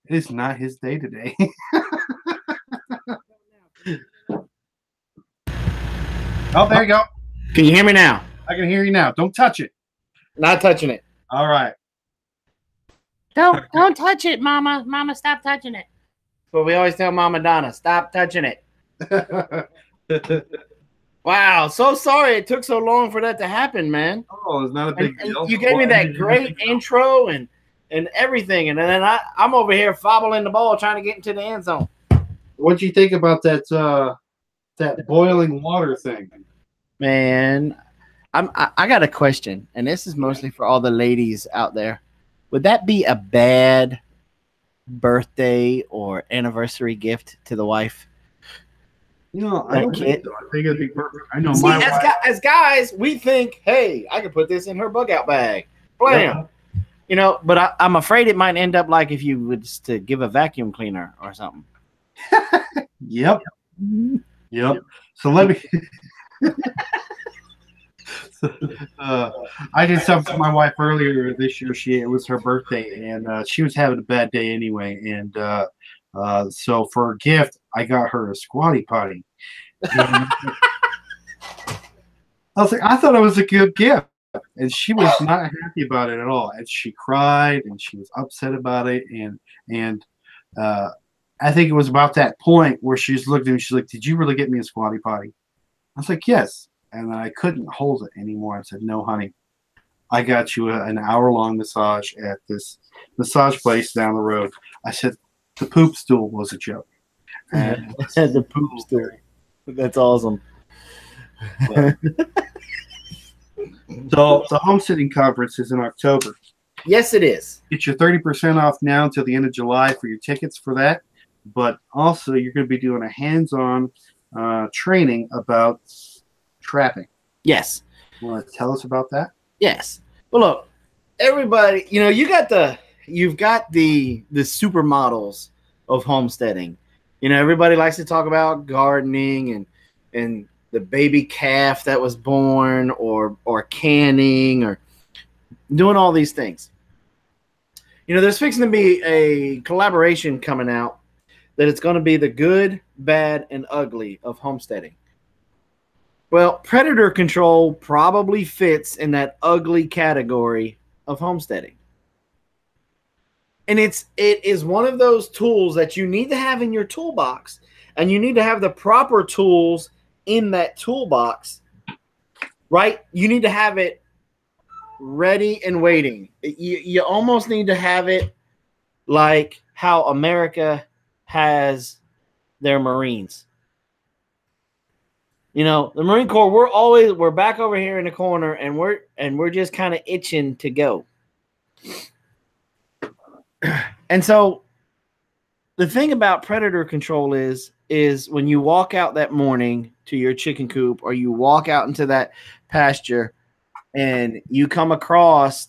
It's not his day today. Oh, there you go. Can you hear me now? I can hear you now. Don't touch it. Not touching it. All right. Don't touch it, Mama. Mama, stop touching it. But we always tell Mama Donna, stop touching it. Wow, so sorry it took so long for that to happen, man. Oh, it's not a big deal. You gave me that great intro and everything, and then I'm over here fobbling the ball trying to get into the end zone. What'd you think about that boiling water thing? Man, I got a question, and this is mostly for all the ladies out there. Would that be a bad birthday or anniversary gift to the wife? You know, I don't think so. I think it'd be perfect. I know See, my wife. as guys, we think, hey, I could put this in her bug out bag. Blam. Yeah. You know, but I'm afraid it might end up like if you was to give a vacuum cleaner or something. Yep. Yep. So let me. I did something for my wife earlier this year. It was her birthday, and she was having a bad day anyway. And so for a gift, I got her a squatty potty. And I was like, I thought it was a good gift, and she was not happy about it at all. And she cried, and she was upset about it. And I think it was about that point where she's looking at me. She's like, "Did you really get me a squatty potty?" I was like, "Yes." And I couldn't hold it anymore. I said, "No, honey, I got you an hour-long massage at this massage place down the road." I said, "The poop stool was a joke." And The poop stool. That's awesome. so the homesteading conference is in October. Yes, it is. Get your 30% off now until the end of July for your tickets for that. But also, you're going to be doing a hands-on training about trapping. Yes. You want to tell us about that? Yes. Well, look, everybody, you know, you've got the supermodels of homesteading. You know, everybody likes to talk about gardening and the baby calf that was born or canning or doing all these things. You know, there's fixing to be a collaboration coming out that it's going to be the good, bad, and ugly of homesteading. Well, predator control probably fits in that ugly category of homesteading. And it is one of those tools that you need to have in your toolbox, and you need to have the proper tools in that toolbox, right? You need to have it ready and waiting. You almost need to have it like how America has their Marines. You know, the Marine Corps, we're back over here in the corner, and we're just kind of itching to go. And so the thing about predator control is when you walk out that morning to your chicken coop, or you walk out into that pasture and you come across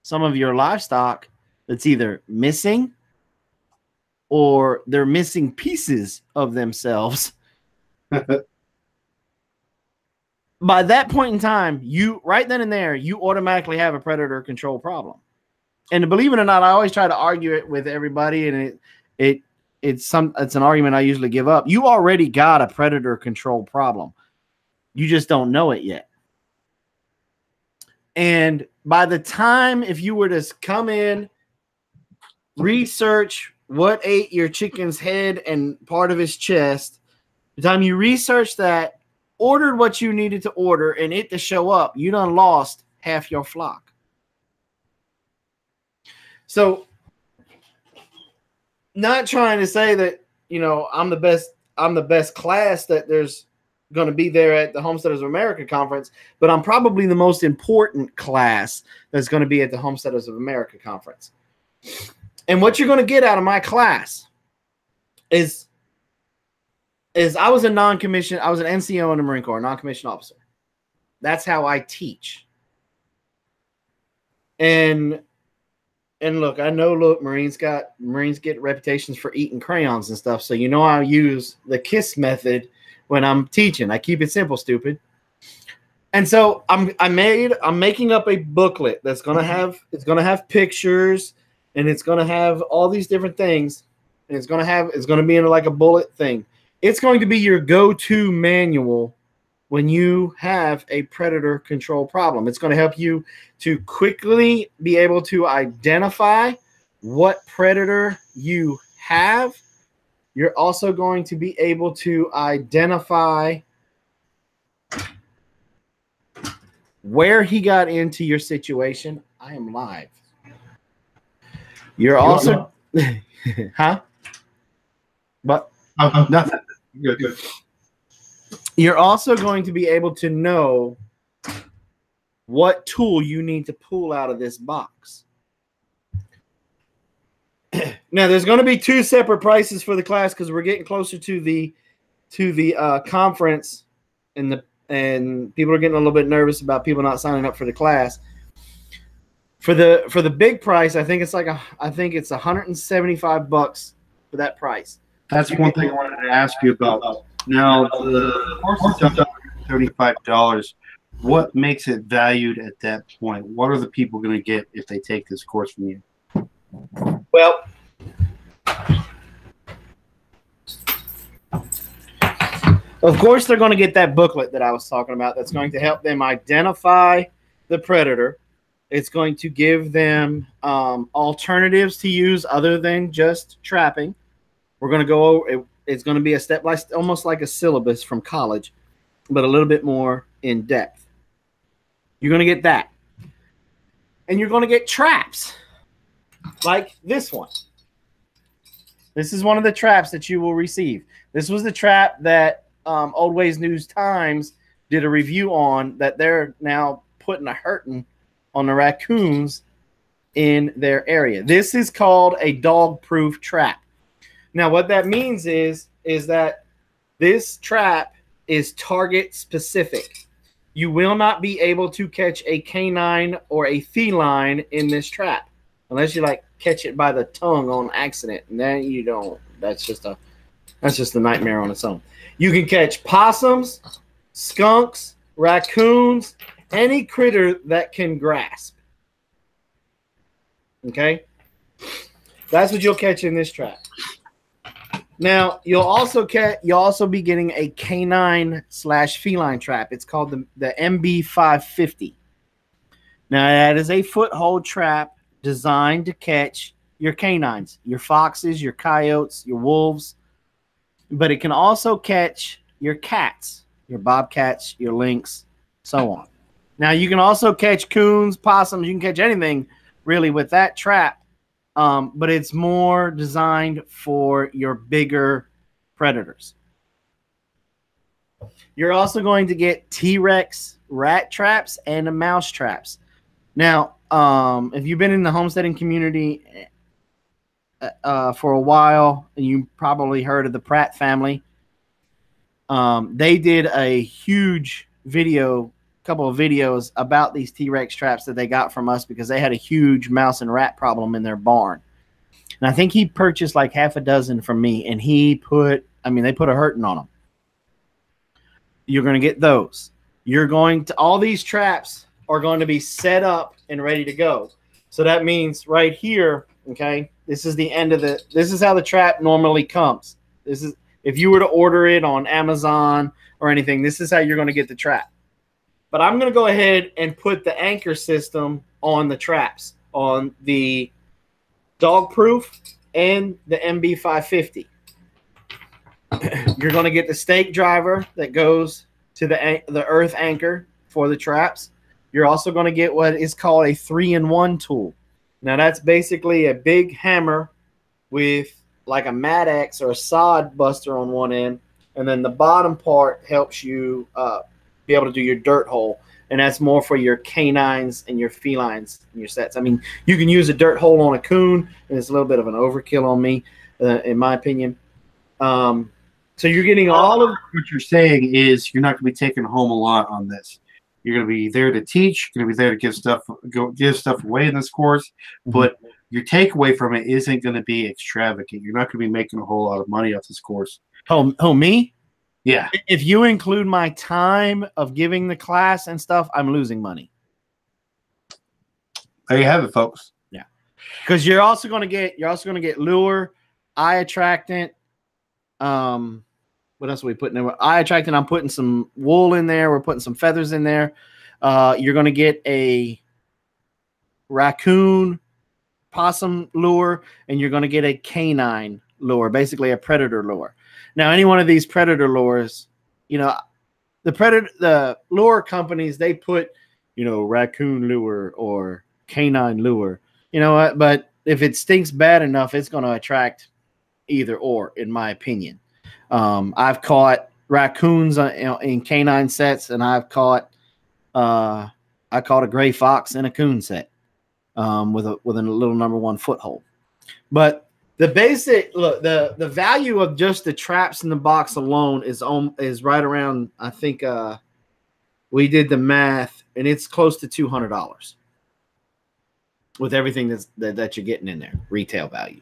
some of your livestock that's either missing or they're missing pieces of themselves. By that point in time, you right then and there, you automatically have a predator control problem. And believe it or not, I always try to argue it with everybody, and it's an argument I usually give up. You already got a predator control problem. You just don't know it yet. And by the time, if you were to come in, research what ate your chicken's head and part of his chest, the time you research that, ordered what you needed to order, and it to show up, you done lost half your flock. So, not trying to say that, you know, I'm the best class that there's going to be there at the Homesteaders of America conference, but I'm probably the most important class that's going to be at the Homesteaders of America conference. And what you're going to get out of my class is I was a non-commissioned, I was an NCO in the Marine Corps, non-commissioned officer. That's how I teach. And look, I know, Marines get reputations for eating crayons and stuff. So, you know, I use the KISS method when I'm teaching. I keep it simple, stupid. And so I'm making up a booklet that's going to have pictures, and it's going to have all these different things. And it's going to be in like a bullet thing. It's going to be your go-to manual when you have a predator control problem. It's going to help you to quickly be able to identify what predator you have. You're also going to be able to identify where he got into your situation. I am live. You're also, huh? But Nothing. Good. you're also going to be able to know what tool you need to pull out of this box. Now, there's going to be 2 separate prices for the class because we're getting closer to the conference, and people are getting a little bit nervous about people not signing up for the class. For the big price, I think it's $175 for that price. That's one thing I wanted to ask you about. Now, the course is $35. What makes it valued at that point? What are the people going to get if they take this course from you? Well, of course, they're going to get that booklet that I was talking about. That's going to help them identify the predator. It's going to give them alternatives to use other than just trapping. We're going to go over. It's going to be a step by step, almost like a syllabus from college, but a little bit more in depth. You're going to get that, and you're going to get traps like this one. This is one of the traps that you will receive. This was the trap that Old Ways News Times did a review on, that they're now putting a hurting on the raccoons in their area. This is called a dog-proof trap. Now, what that means is that this trap is target specific. You will not be able to catch a canine or a feline in this trap unless you like catch it by the tongue on accident. And then you don't. That's just a nightmare on its own. You can catch possums, skunks, raccoons, any critter that can grasp. Okay? That's what you'll catch in this trap. Now, you'll also be getting a canine/feline trap. It's called the MB550. Now, that is a foothold trap designed to catch your canines, your foxes, your coyotes, your wolves, but it can also catch your cats, your bobcats, your lynx, so on. Now, you can also catch coons, possums. You can catch anything really with that trap, but it's more designed for your bigger predators. You're also going to get T-Rex rat traps and mouse traps. Now, if you've been in the homesteading community for a while, and you probably heard of the Pratt family, they did a huge couple of videos about these T-Rex traps that they got from us because they had a huge mouse and rat problem in their barn. And I think he purchased like half a dozen from me, and they put a hurting on them. You're going to get those. All these traps are going to be set up and ready to go. So that means right here, okay, this is the end of this is how the trap normally comes. This is, if you were to order it on Amazon or anything, this is how you're going to get the trap. But I'm going to go ahead and put the anchor system on the traps, on the dog proof and the MB550. You're going to get the stake driver that goes to the earth anchor for the traps. You're also going to get what is called a 3-in-1 tool. Now, that's basically a big hammer with like a Mad X or a sod buster on one end, and then the bottom part helps you be able to do your dirt hole, and that's more for your canines and your felines and your sets. I mean, you can use a dirt hole on a coon, and it's a little bit of an overkill on me, in my opinion. So you're getting all of what you're saying is you're not going to be taking home a lot on this. You're going to be there to teach. You're going to be there to give stuff away in this course, but your takeaway from it isn't going to be extravagant. You're not going to be making a whole lot of money off this course. Oh, me? Yeah. If you include my time of giving the class and stuff, I'm losing money. There you have it, folks. Yeah, because you're also going to get lure, eye attractant, What else are we putting in there? Eye attractant. I'm putting some wool in there. We're putting some feathers in there. You're going to get a raccoon possum lure, and you're going to get a canine lure, basically a predator lure. Now, any one of these predator lures, you know, the lure companies, they put, you know, raccoon lure or canine lure. You know what? But if it stinks bad enough, it's going to attract either or, in my opinion. I've caught raccoons in canine sets, and I caught a gray fox in a coon set with a little number 1 foothold. But the basic look, the value of just the traps in the box alone is right around, I think we did the math, and it's close to $200 with everything that you're getting in there, retail value.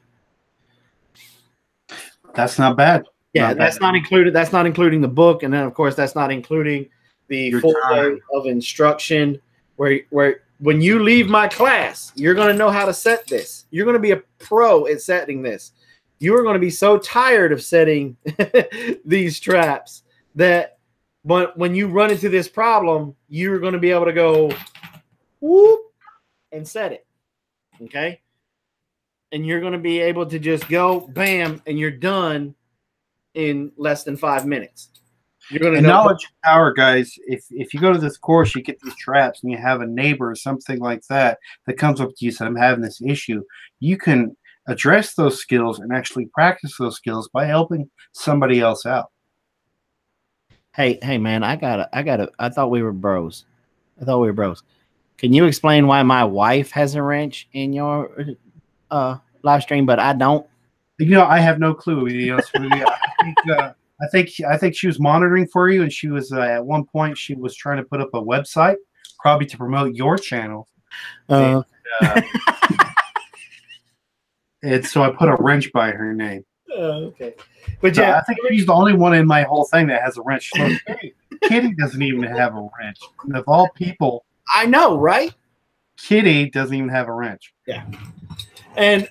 That's not bad. Yeah, that's not included. That's not including the book, and then of course that's not including the full day of instruction. Where when you leave my class, you're going to know how to set this. You're going to be a pro at setting this. You are going to be so tired of setting these traps that, but when you run into this problem, you're going to be able to go whoop and set it. Okay, and you're going to be able to just go bam, and you're done in less than 5 minutes. You're going to know. Knowledge is power, guys. If you go to this course, you get these traps, and you have a neighbor or something like that comes up to you and says, "I'm having this issue." You can address those skills and actually practice those skills by helping somebody else out. Hey, man, I thought we were bros. Can you explain why my wife has a wrench in your live stream, but I don't? You know, I have no clue. You know, I think she was monitoring for you, and she was at one point she was trying to put up a website, probably to promote your channel. And so I put a wrench by her name. Okay, but yeah, I think she's the only one in my whole thing that has a wrench. Kitty doesn't even have a wrench. And of all people, I know, right? Kitty doesn't even have a wrench. Yeah, and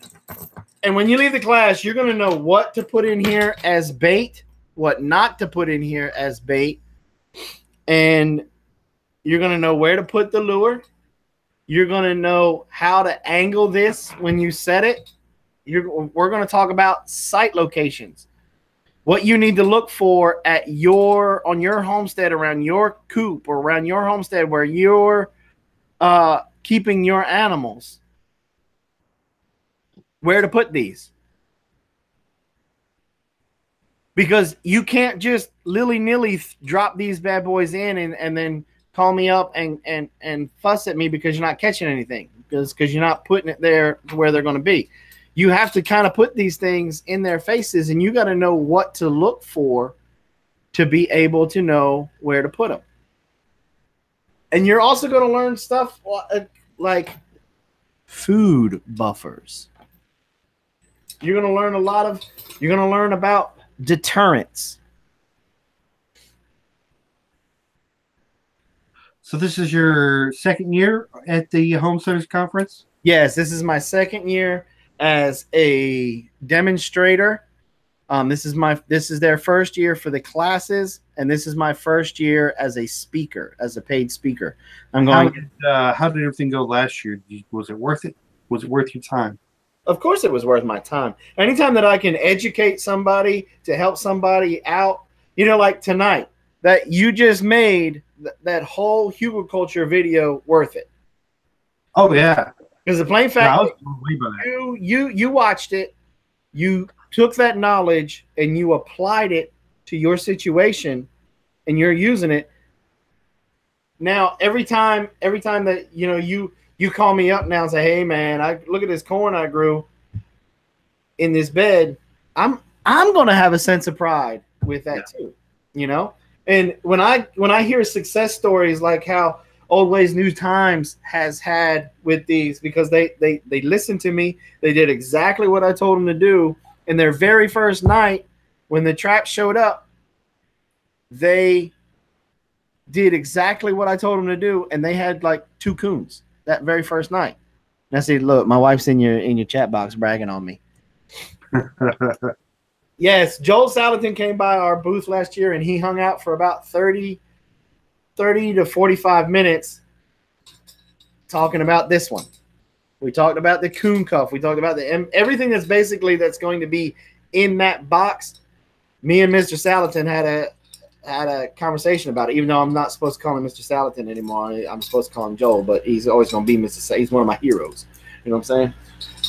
when you leave the class, you're going to know what to put in here as bait, what not to put in here as bait, and you're going to know where to put the lure. You're going to know how to angle this when you set it. We're going to talk about site locations, what you need to look for on your homestead, around your coop, or around your homestead where you're keeping your animals. Where to put these, because you can't just lily-nilly drop these bad boys in and then call me up and fuss at me because you're not catching anything, because you're not putting it there to where they're going to be. You have to kind of put these things in their faces, and you got to know what to look for to be able to know where to put them. And you're also going to learn stuff like food buffers. You're going to learn about deterrence. So this is your second year at the Homesteaders Conference? Yes, this is my second year as a demonstrator. This is their first year for the classes, and this is my first year as a speaker, as a paid speaker. How did everything go last year? Was it worth it? Was it worth your time? Of course it was worth my time. Anytime that I can educate somebody, to help somebody out, you know, like tonight, that you just made that whole hugelkultur video worth it. Oh, yeah. Because the plain fact, you watched it, you took that knowledge and you applied it to your situation, and you're using it. Now, every time that, you know, you call me up now and say, "Hey, man, I look at this corn I grew in this bed." I'm going to have a sense of pride with that too, you know. And when I hear success stories like how Old Ways New Times has had with these, because they listened to me, they did exactly what I told them to do. In their very first night, when the trap showed up, they did exactly what I told them to do, and they had like 2 coons that very first night. And I said, "Look, my wife's in your chat box bragging on me." Yes, Joel Salatin came by our booth last year, and he hung out for about 30 to 45 minutes talking about this one. We talked about the coon cuff. We talked about everything that's going to be in that box. Me and Mr. Salatin had a conversation about it, even though I'm not supposed to call him Mr. Salatin anymore. I'm supposed to call him Joel, but he's always going to be Mr. He's one of my heroes. You know what I'm saying?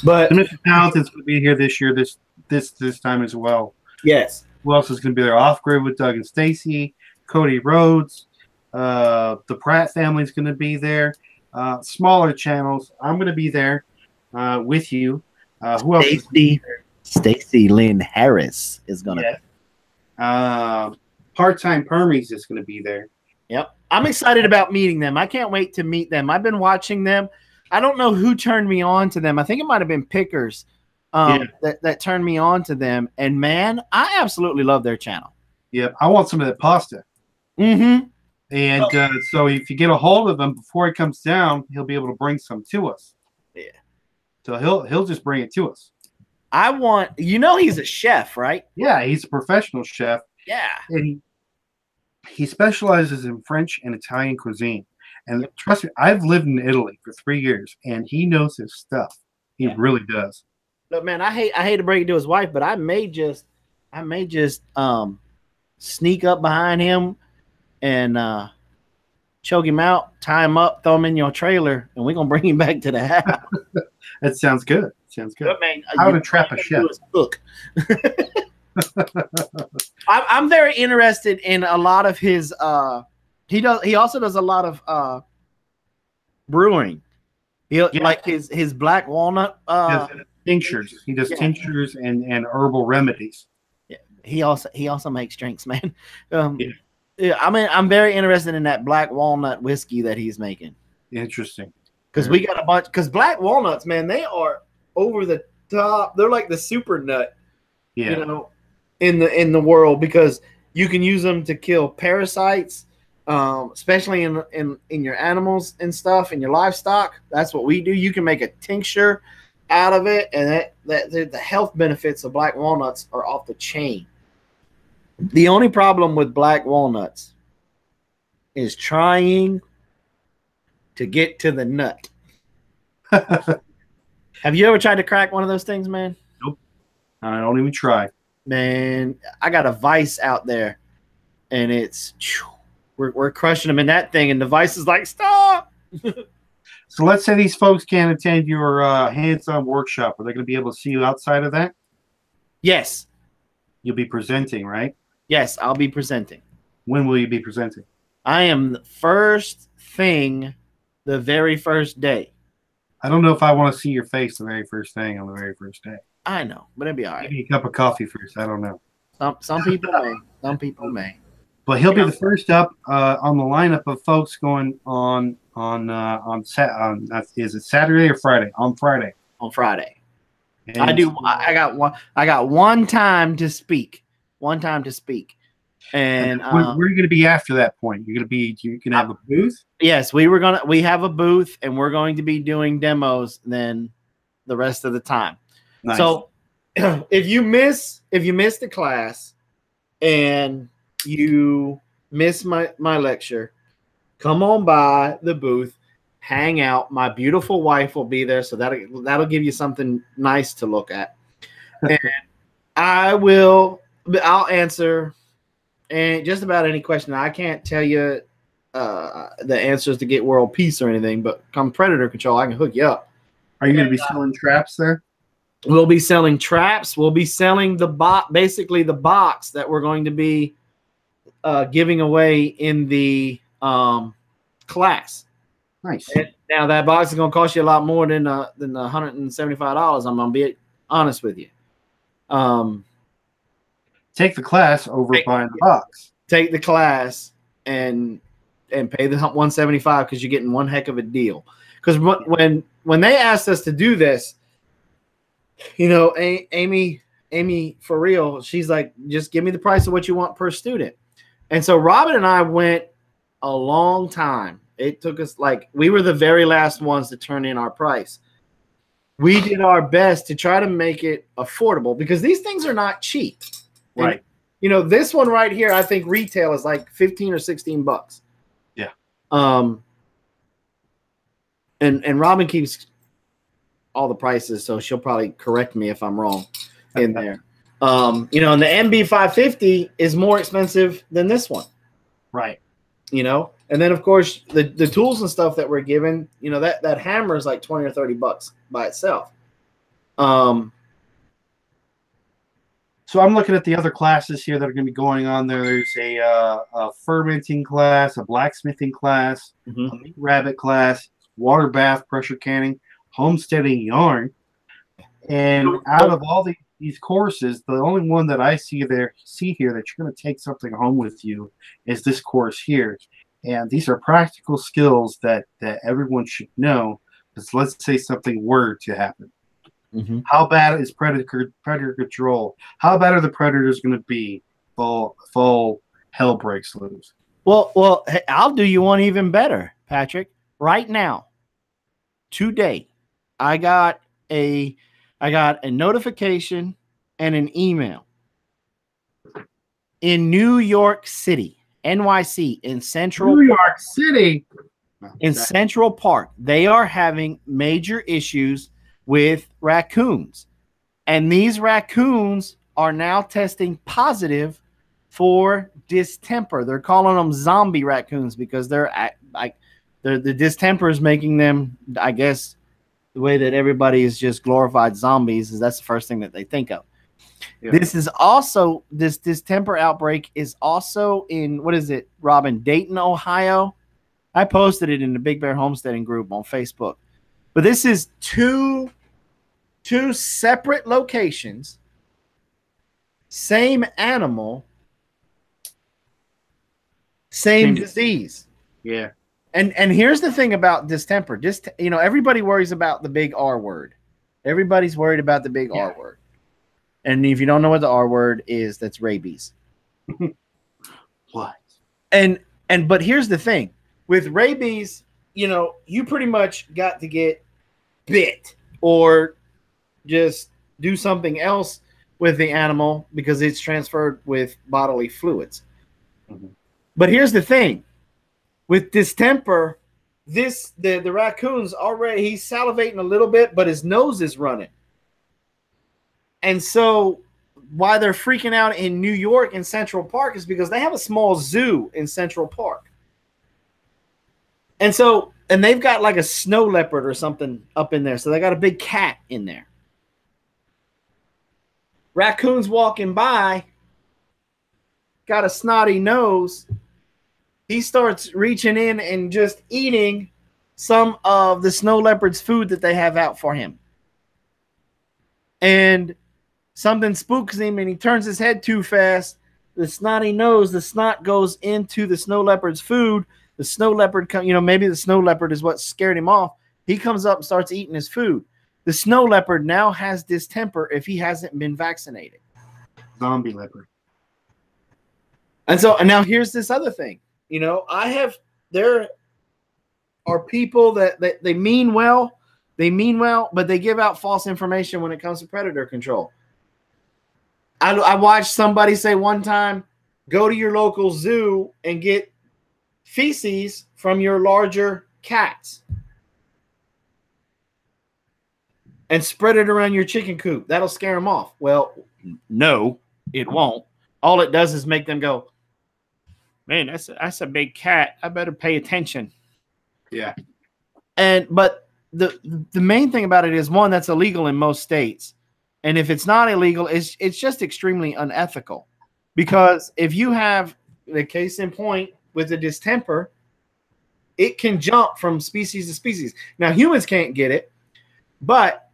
But Mr. Salatin's going to be here this year, this time as well. yes. Who else is going to be there? Off Grid with Doug and Stacy, Cody Rhodes, the Pratt family is going to be there. Smaller channels. I'm going to be there with you. Who else? Stacy Lynn Harris is going to. Part-time Permies is going to be there. Yep. I'm excited about meeting them. I can't wait to meet them. I've been watching them. I don't know who turned me on to them. I think it might have been Pickers that turned me on to them. And, man, I absolutely love their channel. Yep. I want some of that pasta. Mm-hmm. And so if you get a hold of him before he comes down, he'll be able to bring some to us. Yeah. So he'll just bring it to us. I want – he's a chef, right? Yeah, he's a professional chef. Yeah. And he specializes in French and Italian cuisine. And trust me, I've lived in Italy for 3 years, and he knows his stuff. He really does. Look, man, I hate to break it to his wife, but I may just sneak up behind him and choke him out, tie him up, throw him in your trailer, and we're gonna bring him back to the house. That sounds good. Sounds good. But, man, How to trap a chef. Look. I'm very interested in a lot of his he also does a lot of brewing. Like his black walnut tinctures. He does tinctures and herbal remedies. Yeah. He also makes drinks, man. I mean, I'm very interested in that black walnut whiskey that he's making. Interesting. Because we got a bunch. Because black walnuts, man, they are over the top. They're like the super nut. Yeah. In the world, because you can use them to kill parasites, especially in your animals and stuff, in your livestock. That's what we do. You can make a tincture out of it, and the health benefits of black walnuts are off the chain. The only problem with black walnuts is trying to get to the nut. Have you ever tried to crack one of those things, man? Nope. I don't even try. Man, I got a vice out there, and we're crushing them in that thing, and the vice is like, stop. So let's say these folks can't attend your hands-on workshop. Are they going to be able to see you outside of that? Yes. You'll be presenting, right? Yes, I'll be presenting. When will you be presenting? I am the first thing the very first day. I don't know if I want to see your face the very first thing on the very first day. I know, but it'll be all right. Maybe a cup of coffee first. I don't know. Some people may. Some people may. But he'll be the first up on the lineup of folks going on is it Saturday or Friday? On Friday. On Friday. And I got one time to speak. And where are you going to be after that point? You're going to have a booth? Yes, we have a booth, and we're going to be doing demos then the rest of the time. Nice. So if you miss the class and you miss my lecture, come on by the booth, hang out. My beautiful wife will be there, so that'll give you something nice to look at. And I'll answer and just about any question. I can't tell you the answers to get world peace or anything, but come predator control, I can hook you up. Are you going to be selling traps there? We'll be selling traps. We'll be selling basically the box that we're going to be giving away in the class. Nice. And now that box is going to cost you a lot more than the $175. I'm going to be honest with you. Take the class over buying the box. Take the class and pay the $175 because you're getting one heck of a deal. Because when they asked us to do this, Amy, for real, she's like, just give me the price of what you want per student. And so Robin and I went a long time. It took us we were the very last ones to turn in our price. we did our best to try to make it affordable because these things are not cheap. And, Right. you know, this one right here, I think retail is like 15 or 16 bucks. Yeah. And Robin keeps all the prices, so she'll probably correct me if I'm wrong in there. You know, and the MB550 is more expensive than this one. Right. You know, and then of course the tools and stuff that we're given, you know, that hammer is like 20 or 30 bucks by itself. So I'm looking at the other classes here that are going to be going on there. There's a fermenting class, a blacksmithing class, a meat rabbit class, water bath, pressure canning, homesteading yarn. And out of all these courses, the only one that I see here that you're going to take something home with you is this course here. And these are practical skills that everyone should know. Because let's say something were to happen. How bad is predator control? How bad are the predators going to be? Full hell breaks loose. Well, hey, I'll do you one even better, Patrick. Right now, today, I got a notification and an email in New York City, NYC, in Central New York City, in Central Park. They are having major issues with raccoons, and these raccoons are now testing positive for distemper. They're calling them zombie raccoons because the distemper is making them, I guess, the way that everybody is just glorified zombies is that's the first thing that they think of. Yeah. This distemper outbreak is also in, what is it, Robin, Dayton, Ohio. I posted it in the Big Bear Homesteading group on Facebook. But this is two separate locations, same animal, same disease. Yeah. And here's the thing about distemper. You know, everybody worries about the big R word. Everybody's worried about the big R word. And if you don't know what the R word is, that's rabies. What? But here's the thing. With rabies, you know, you pretty much got to get bit or just do something else with the animal because it's transferred with bodily fluids. But here's the thing. With distemper, the raccoon's already, he's salivating a little bit, but his nose is running. And so why they're freaking out in New York in Central Park is because they have a small zoo in Central Park. And they've got like a snow leopard or something up in there. So they got a big cat in there. Raccoon's walking by, got a snotty nose. He starts reaching in and just eating some of the snow leopard's food that they have out for him. And something spooks him and he turns his head too fast. The snotty nose, the snot goes into the snow leopard's food. The snow leopard, you know, maybe the snow leopard is what scared him off. He comes up and starts eating his food. The snow leopard now has distemper if he hasn't been vaccinated. Zombie leopard. And now here's this other thing. You know, there are people that they mean well, but they give out false information when it comes to predator control. I watched somebody say one time, go to your local zoo and get feces from your larger cats and spread it around your chicken coop. That'll scare them off. Well, no, it won't. All it does is make them go, man, that's a big cat. I better pay attention. Yeah. But the main thing about it is, one, that's illegal in most states. And if it's not illegal, it's just extremely unethical. Because if you have the case in point with the distemper, it can jump from species to species. Now, humans can't get it, but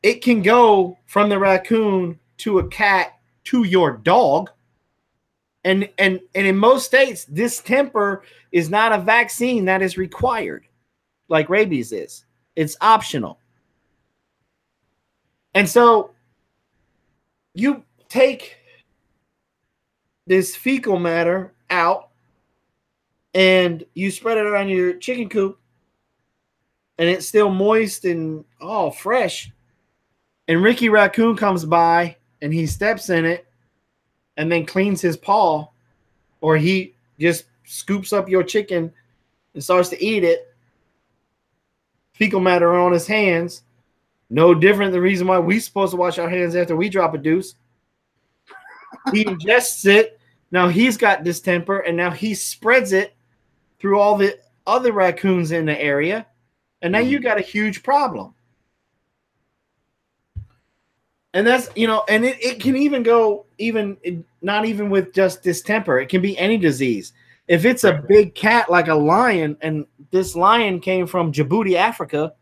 it can go from the raccoon to a cat to your dog. And in most states, distemper is not a vaccine that is required, like rabies is. It's optional. And so you take this fecal matter out and you spread it around your chicken coop. and it's still moist and fresh. And Ricky Raccoon comes by and he steps in it and then cleans his paw, or he just scoops up your chicken and starts to eat it. Fecal matter on his hands. No different than the reason why we're supposed to wash our hands after we drop a deuce. He ingests it. Now he's got distemper, and now he spreads it through all the other raccoons in the area. And now you got a huge problem. And that's, and it can even go not even with just distemper. It can be any disease. If it's a big cat like a lion, and this lion came from Djibouti, Africa,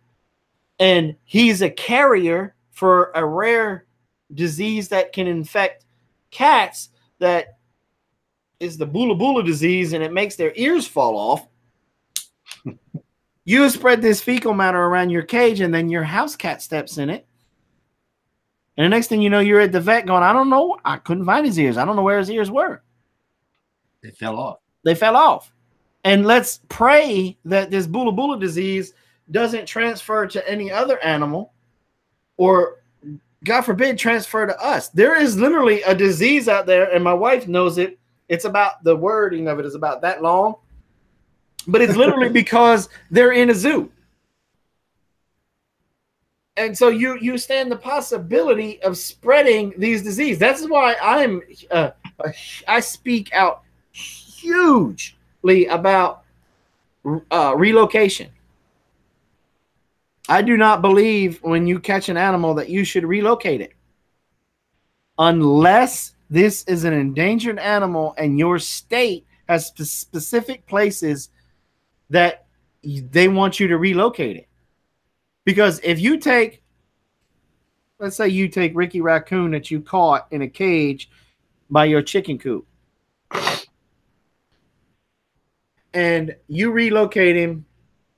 and he's a carrier for a rare disease that can infect cats, that is the bula bula disease, and it makes their ears fall off. You spread this fecal matter around your cage, and then your house cat steps in it. And the next thing you know, you're at the vet going, I don't know. I couldn't find his ears. I don't know where his ears were. They fell off. They fell off. And let's pray that this bula bula disease doesn't transfer to any other animal, or God forbid, transfer to us. There is literally a disease out there, and my wife knows it. It's about, the wording of it is about that long, but it's literally because they're in a zoo. And so you stand the possibility of spreading these diseases. That's why I speak out hugely about relocation. I do not believe when you catch an animal that you should relocate it, unless this is an endangered animal and your state has specific places that they want you to relocate it. Because if you take, let's say you take Ricky Raccoon that you caught in a cage by your chicken coop, and you relocate him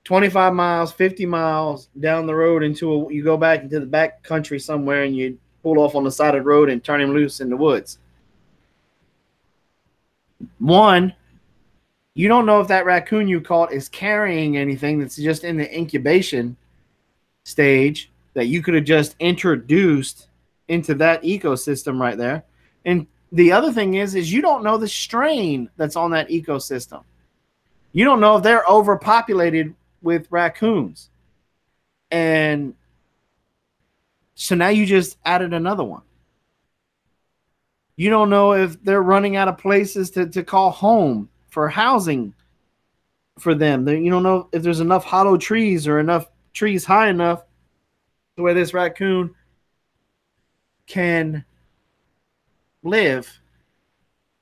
25 miles, 50 miles down the road you go back into the back country somewhere, and you pull off on the side of the road and turn him loose in the woods. One, you don't know if that raccoon you caught is carrying anything that's just in the incubation stage that you could have just introduced into that ecosystem right there. And the other thing is you don't know the strain that's on that ecosystem. You don't know if they're overpopulated with raccoons. And so now you just added another one. You don't know if they're running out of places to call home for housing for them. You don't know if there's enough hollow trees or enough trees high enough to where this raccoon can live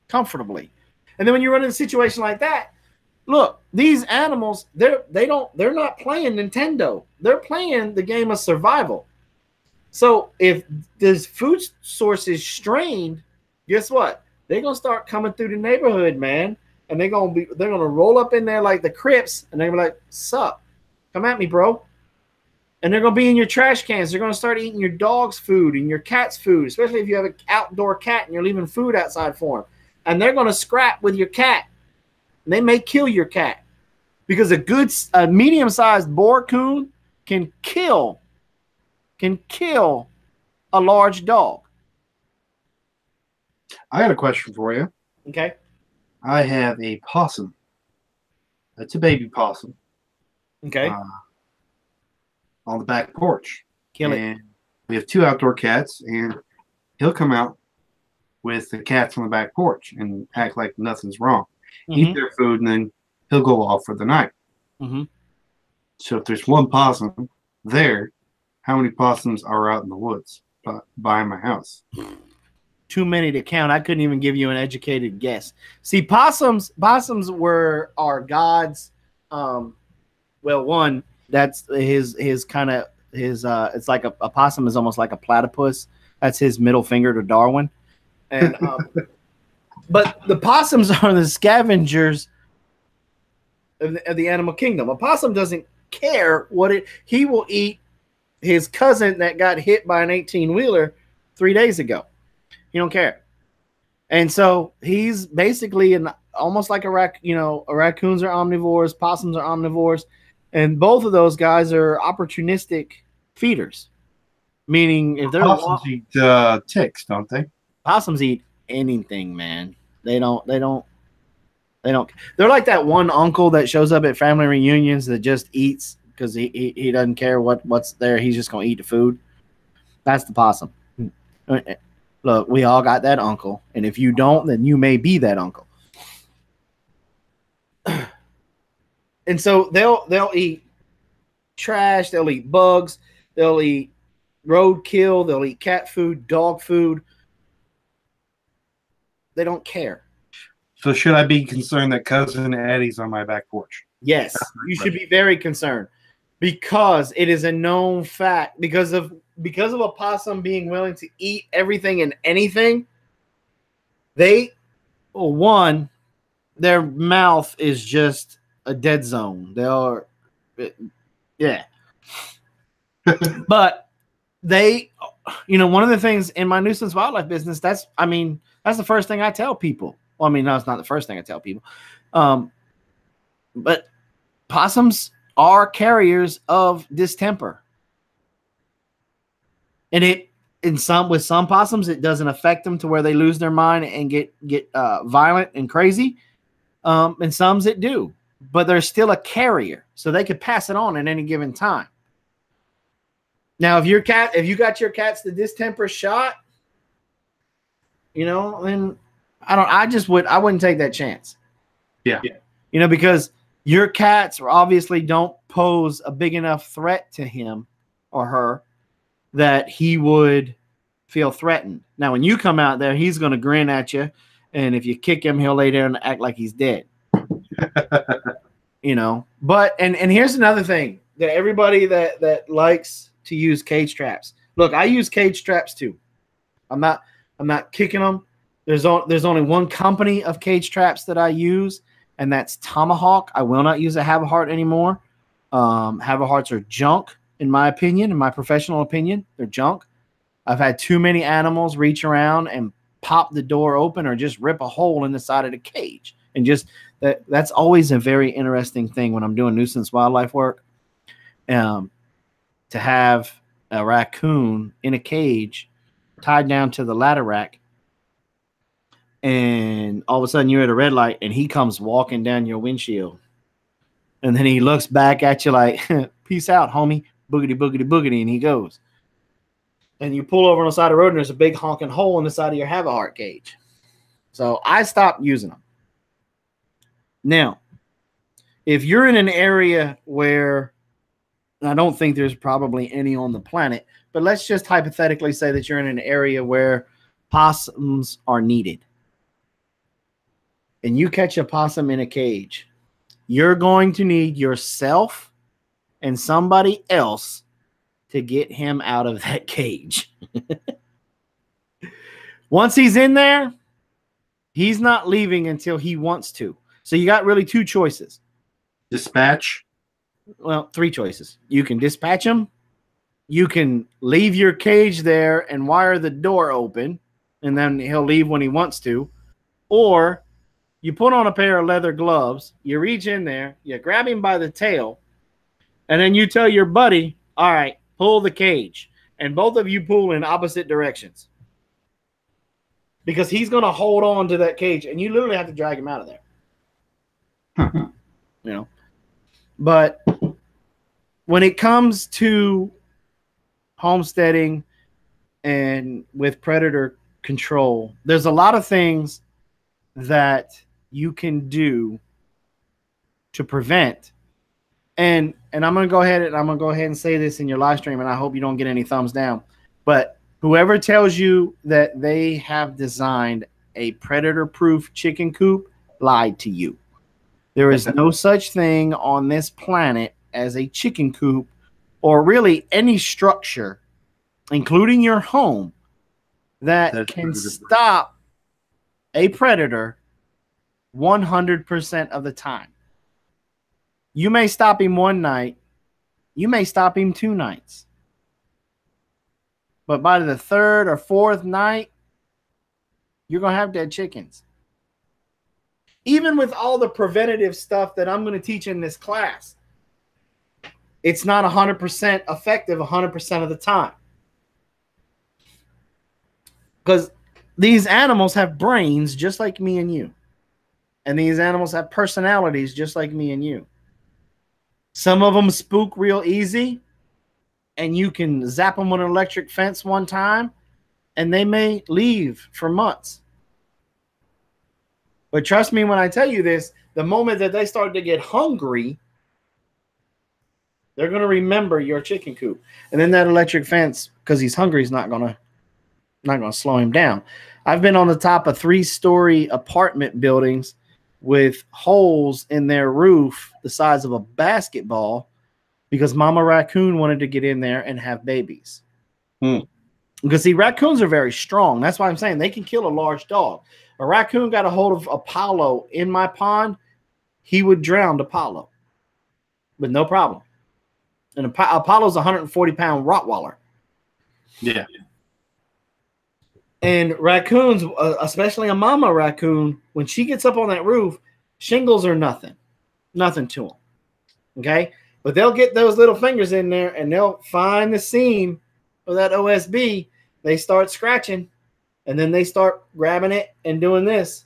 comfortably. And then when you run in a situation like that, look, these animals, they're not playing Nintendo. They're playing the game of survival. So if this food source is strained, guess what? They're gonna start coming through the neighborhood, man. And they're gonna roll up in there like the Crips, and they're gonna be like, sup, come at me, bro. And they're gonna be in your trash cans. They're gonna start eating your dog's food and your cat's food, especially if you have an outdoor cat and you're leaving food outside for them. And they're gonna scrap with your cat. And they may kill your cat, because a medium-sized boar coon can kill a large dog. I got a question for you. Okay. I have a possum. It's a baby possum. Okay. On the back porch. Kill it. And we have two outdoor cats, and he'll come out with the cats on the back porch and act like nothing's wrong. Eat their food, and then he'll go off for the night. Mm-hmm. So if there's one possum there, how many possums are out in the woods by my house? Too many to count. I couldn't even give you an educated guess. See, possums were our gods. Well, one, that's his kind of his. It's like a possum is almost like a platypus. That's his middle finger to Darwin. And but the possums are the scavengers of the animal kingdom. A possum doesn't care he will eat his cousin that got hit by an 18-wheeler 3 days ago. He don't care. And so he's basically almost like raccoons are omnivores, possums are omnivores. And both of those guys are opportunistic feeders, meaning if they're Possums eat ticks, don't they? possums eat anything, man. They don't. They're like that one uncle that shows up at family reunions that just eats because he doesn't care what's there. He's just gonna eat the food. That's the possum. Look, we all got that uncle, and if you don't, then you may be that uncle. And so they'll eat trash, they'll eat bugs, they'll eat roadkill, they'll eat cat food, dog food. They don't care. So should I be concerned that Cousin Eddie's on my back porch? Yes, you should be very concerned because it is a known fact because of a possum being willing to eat everything and anything. Their mouth is just a dead zone. But they, one of the things in my nuisance wildlife business, that's the first thing I tell people. Well, no, it's not the first thing I tell people. But possums are carriers of distemper. And with some possums, it doesn't affect them to where they lose their mind and get violent and crazy. And some it do, but they're still a carrier, so they could pass it on at any given time. Now, if you got your cats the distemper shot, then I wouldn't take that chance. Yeah. Because your cats obviously don't pose a big enough threat to him or her that he would feel threatened. Now, when you come out there, he's going to grin at you, and if you kick him, he'll lay down and act like he's dead. But and here's another thing that everybody that likes to use cage traps. Look, I use cage traps too. I'm not kicking them. There's only one company of cage traps that I use, and that's Tomahawk. I will not use a Havahart anymore. Havaharts are junk, in my opinion, in my professional opinion. They're junk. I've had too many animals reach around and pop the door open or just rip a hole in the side of the cage. And just that's always a very interesting thing when I'm doing nuisance wildlife work. To have a raccoon in a cage tied down to the ladder rack, and all of a sudden you're at a red light and he comes walking down your windshield, and then he looks back at you like, peace out, homie, boogity, boogity, boogity, and he goes. And you pull over on the side of the road and there's a big honking hole in the side of your Havahart cage. So I stopped using them. Now, if you're in an area where, I don't think there's probably any on the planet, but let's just hypothetically say that you're in an area where possums are needed, and you catch a possum in a cage, you're going to need yourself and somebody else to get him out of that cage. Once he's in there, he's not leaving until he wants to. So you got really two choices. Dispatch. Well, three choices. You can dispatch him. You can leave your cage there and wire the door open, and then he'll leave when he wants to. Or you put on a pair of leather gloves, you reach in there, you grab him by the tail, and then you tell your buddy, all right, pull the cage. And both of you pull in opposite directions. Because he's going to hold on to that cage, and you literally have to drag him out of there. But when it comes to homesteading and with predator control, there's a lot of things that you can do to prevent. And I'm going to go ahead and say this in your live stream, and I hope you don't get any thumbs down. But whoever tells you that they have designed a predator-proof chicken coop lied to you. There is no such thing on this planet as a chicken coop, or really any structure, including your home, that can stop a predator 100% of the time. You may stop him one night. You may stop him 2 nights. But by the third or fourth night, you're going to have dead chickens. Even with all the preventative stuff that I'm going to teach in this class, it's not 100% effective 100% of the time. Because these animals have brains just like me and you. And these animals have personalities just like me and you. Some of them spook real easy, and you can zap them with an electric fence one time, and they may leave for months. But trust me when I tell you this, the moment that they start to get hungry, they're going to remember your chicken coop. And then that electric fence, because he's hungry, is not going to slow him down. I've been on the top of 3-story apartment buildings with holes in their roof the size of a basketball because Mama Raccoon wanted to get in there and have babies. Because, see, raccoons are very strong. That's why I'm saying they can kill a large dog. A raccoon got a hold of Apollo in my pond, he would drown Apollo with no problem. And Apollo's a 140-pound Rottweiler. Yeah. And raccoons, especially a mama raccoon, when she gets up on that roof, shingles are nothing to them. Okay? But they'll get those little fingers in there and they'll find the seam of that OSB. They start scratching and then they start grabbing it and doing this,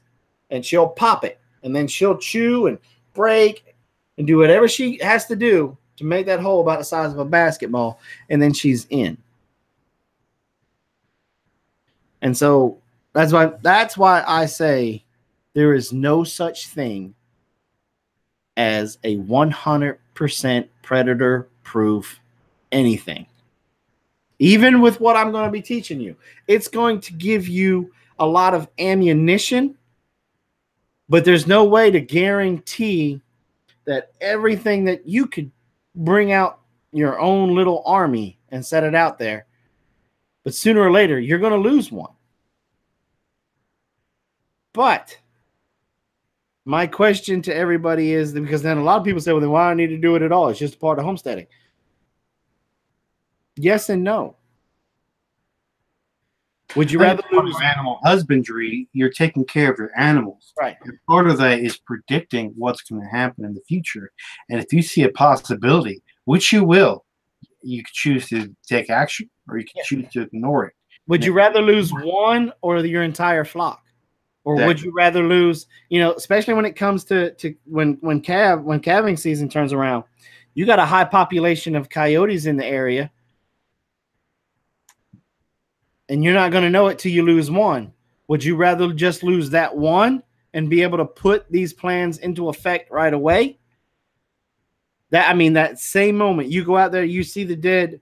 and she'll pop it, and then she'll chew and break and do whatever she has to do to make that hole about the size of a basketball, and then she's in. And so that's why I say there is no such thing as a 100% predator-proof anything. Even with what I'm going to be teaching you, it's going to give you a lot of ammunition, but there's no way to guarantee that everything that you could bring out your own little army and set it out there. But sooner or later, you're going to lose one. But my question to everybody is, because then a lot of people say, well, then why do I need to do it at all? It's just a part of homesteading. Yes and no. Would you rather lose animal husbandry? You're taking care of your animals. Right. And part of that is predicting what's going to happen in the future. And if you see a possibility, which you will, you can choose to take action or you can choose to ignore it. Would you rather lose one or your entire flock? Or would you rather lose, especially when it comes to when calving season turns around, you got a high population of coyotes in the area, and you're not going to know it till you lose one. Would you rather just lose that one and be able to put these plans into effect right away? That same moment you go out there, you see the dead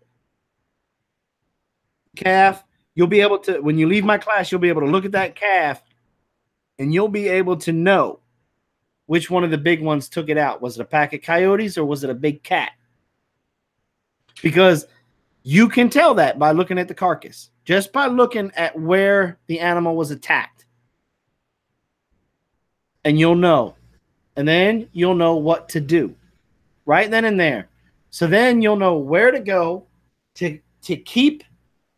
calf, you'll be able to, when you leave my class, you'll be able to look at that calf and you'll be able to know which one of the big ones took it out. Was it a pack of coyotes or was it a big cat? Because you can tell that by looking at the carcass, just by looking at where the animal was attacked. And you'll know. And then you'll know what to do right then and there. So then you'll know where to go to keep.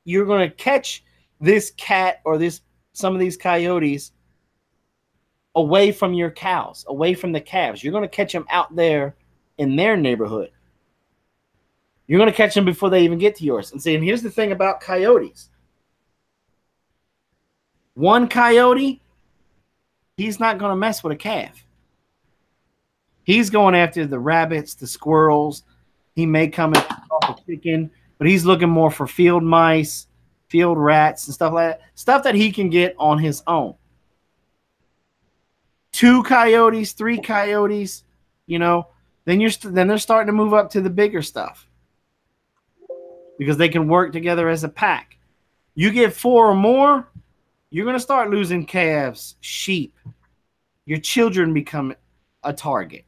You're going to catch this cat or some of these coyotes away from your cows, away from the calves. You're going to catch them out there in their neighborhood. You're going to catch them before they even get to yours. And here's the thing about coyotes. One coyote, he's not going to mess with a calf. He's going after the rabbits, the squirrels. He may come and off a chicken, but he's looking more for field mice, field rats, and stuff like that. Stuff that he can get on his own. 2 coyotes, 3 coyotes, then they're starting to move up to the bigger stuff because they can work together as a pack. You get 4 or more, you're going to start losing calves, sheep. Your children become a target.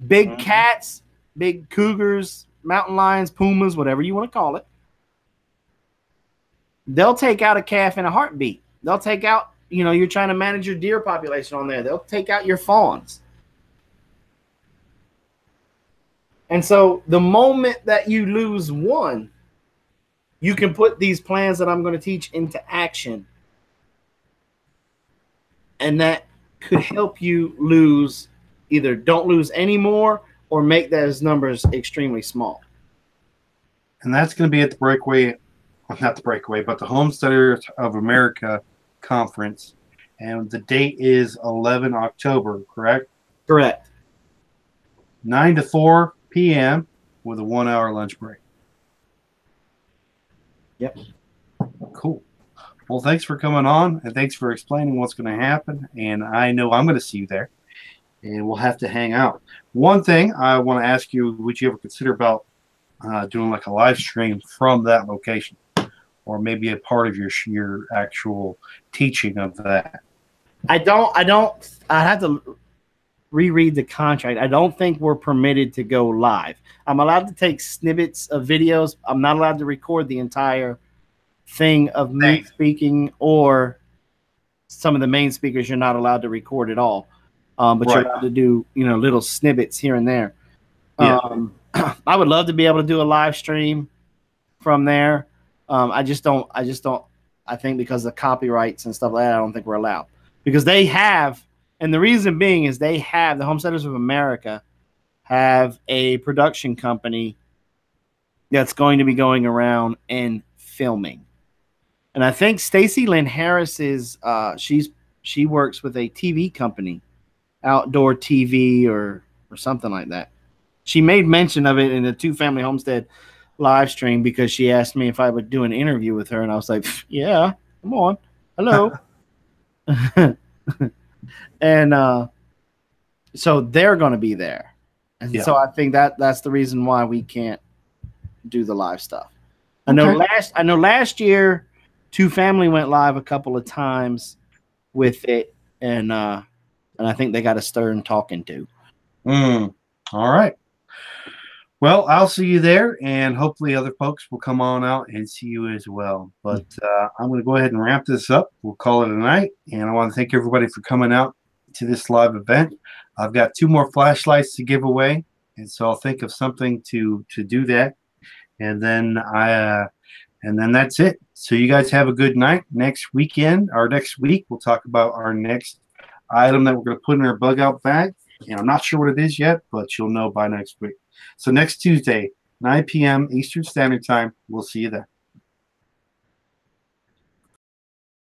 Big cats, big cougars, mountain lions, pumas, whatever you want to call it. They'll take out a calf in a heartbeat. They'll take out, you're trying to manage your deer population on there. They'll take out your fawns. And so the moment that you lose one, you can put these plans that I'm going to teach into action. And that could help you either don't lose any more or make those numbers extremely small. And that's going to be at the Breakaway, well, not the Breakaway, but the Homesteaders of America Conference. And the date is 11 October, correct? Correct. 9 to 4 p.m. with a 1-hour lunch break. Yep. Cool. Well, thanks for coming on, and thanks for explaining what's going to happen. And I know I'm going to see you there, and we'll have to hang out. One thing I want to ask you, would you ever consider about doing like a live stream from that location, or maybe a part of your actual teaching of that? I have to reread the contract. I don't think we're permitted to go live. I'm allowed to take snippets of videos. I'm not allowed to record the entire thing of me speaking, or some of the main speakers you're not allowed to record at all. But Right. you're allowed to do, little snippets here and there. Yeah. I would love to be able to do a live stream from there. I think because of copyrights and stuff like that, I don't think we're allowed, because they have, and the reason being is the Homesteaders of America have a production company that's going to be going around and filming. And I think Stacy Lynn Harris is, she works with a TV company, Outdoor TV or something like that. She made mention of it in the Two Family Homestead live stream because she asked me if I would do an interview with her, and I was like, yeah, come on. Hello. And so they're going to be there. And Yeah. so I think that's the reason why we can't do the live stuff. I know last year Two Family went live a couple of times with it, and I think they got a stern talking to. All right. Well, I'll see you there, and hopefully other folks will come on out and see you as well. But I'm going to go ahead and wrap this up. We'll call it a night, and I want to thank everybody for coming out to this live event. I've got 2 more flashlights to give away, and so I'll think of something to do that, and then that's it. So you guys have a good night. Next week, we'll talk about our next item that we're going to put in our bug out bag, and I'm not sure what it is yet, but you'll know by next week. So next Tuesday, 9 p.m. Eastern Standard Time. We'll see you then.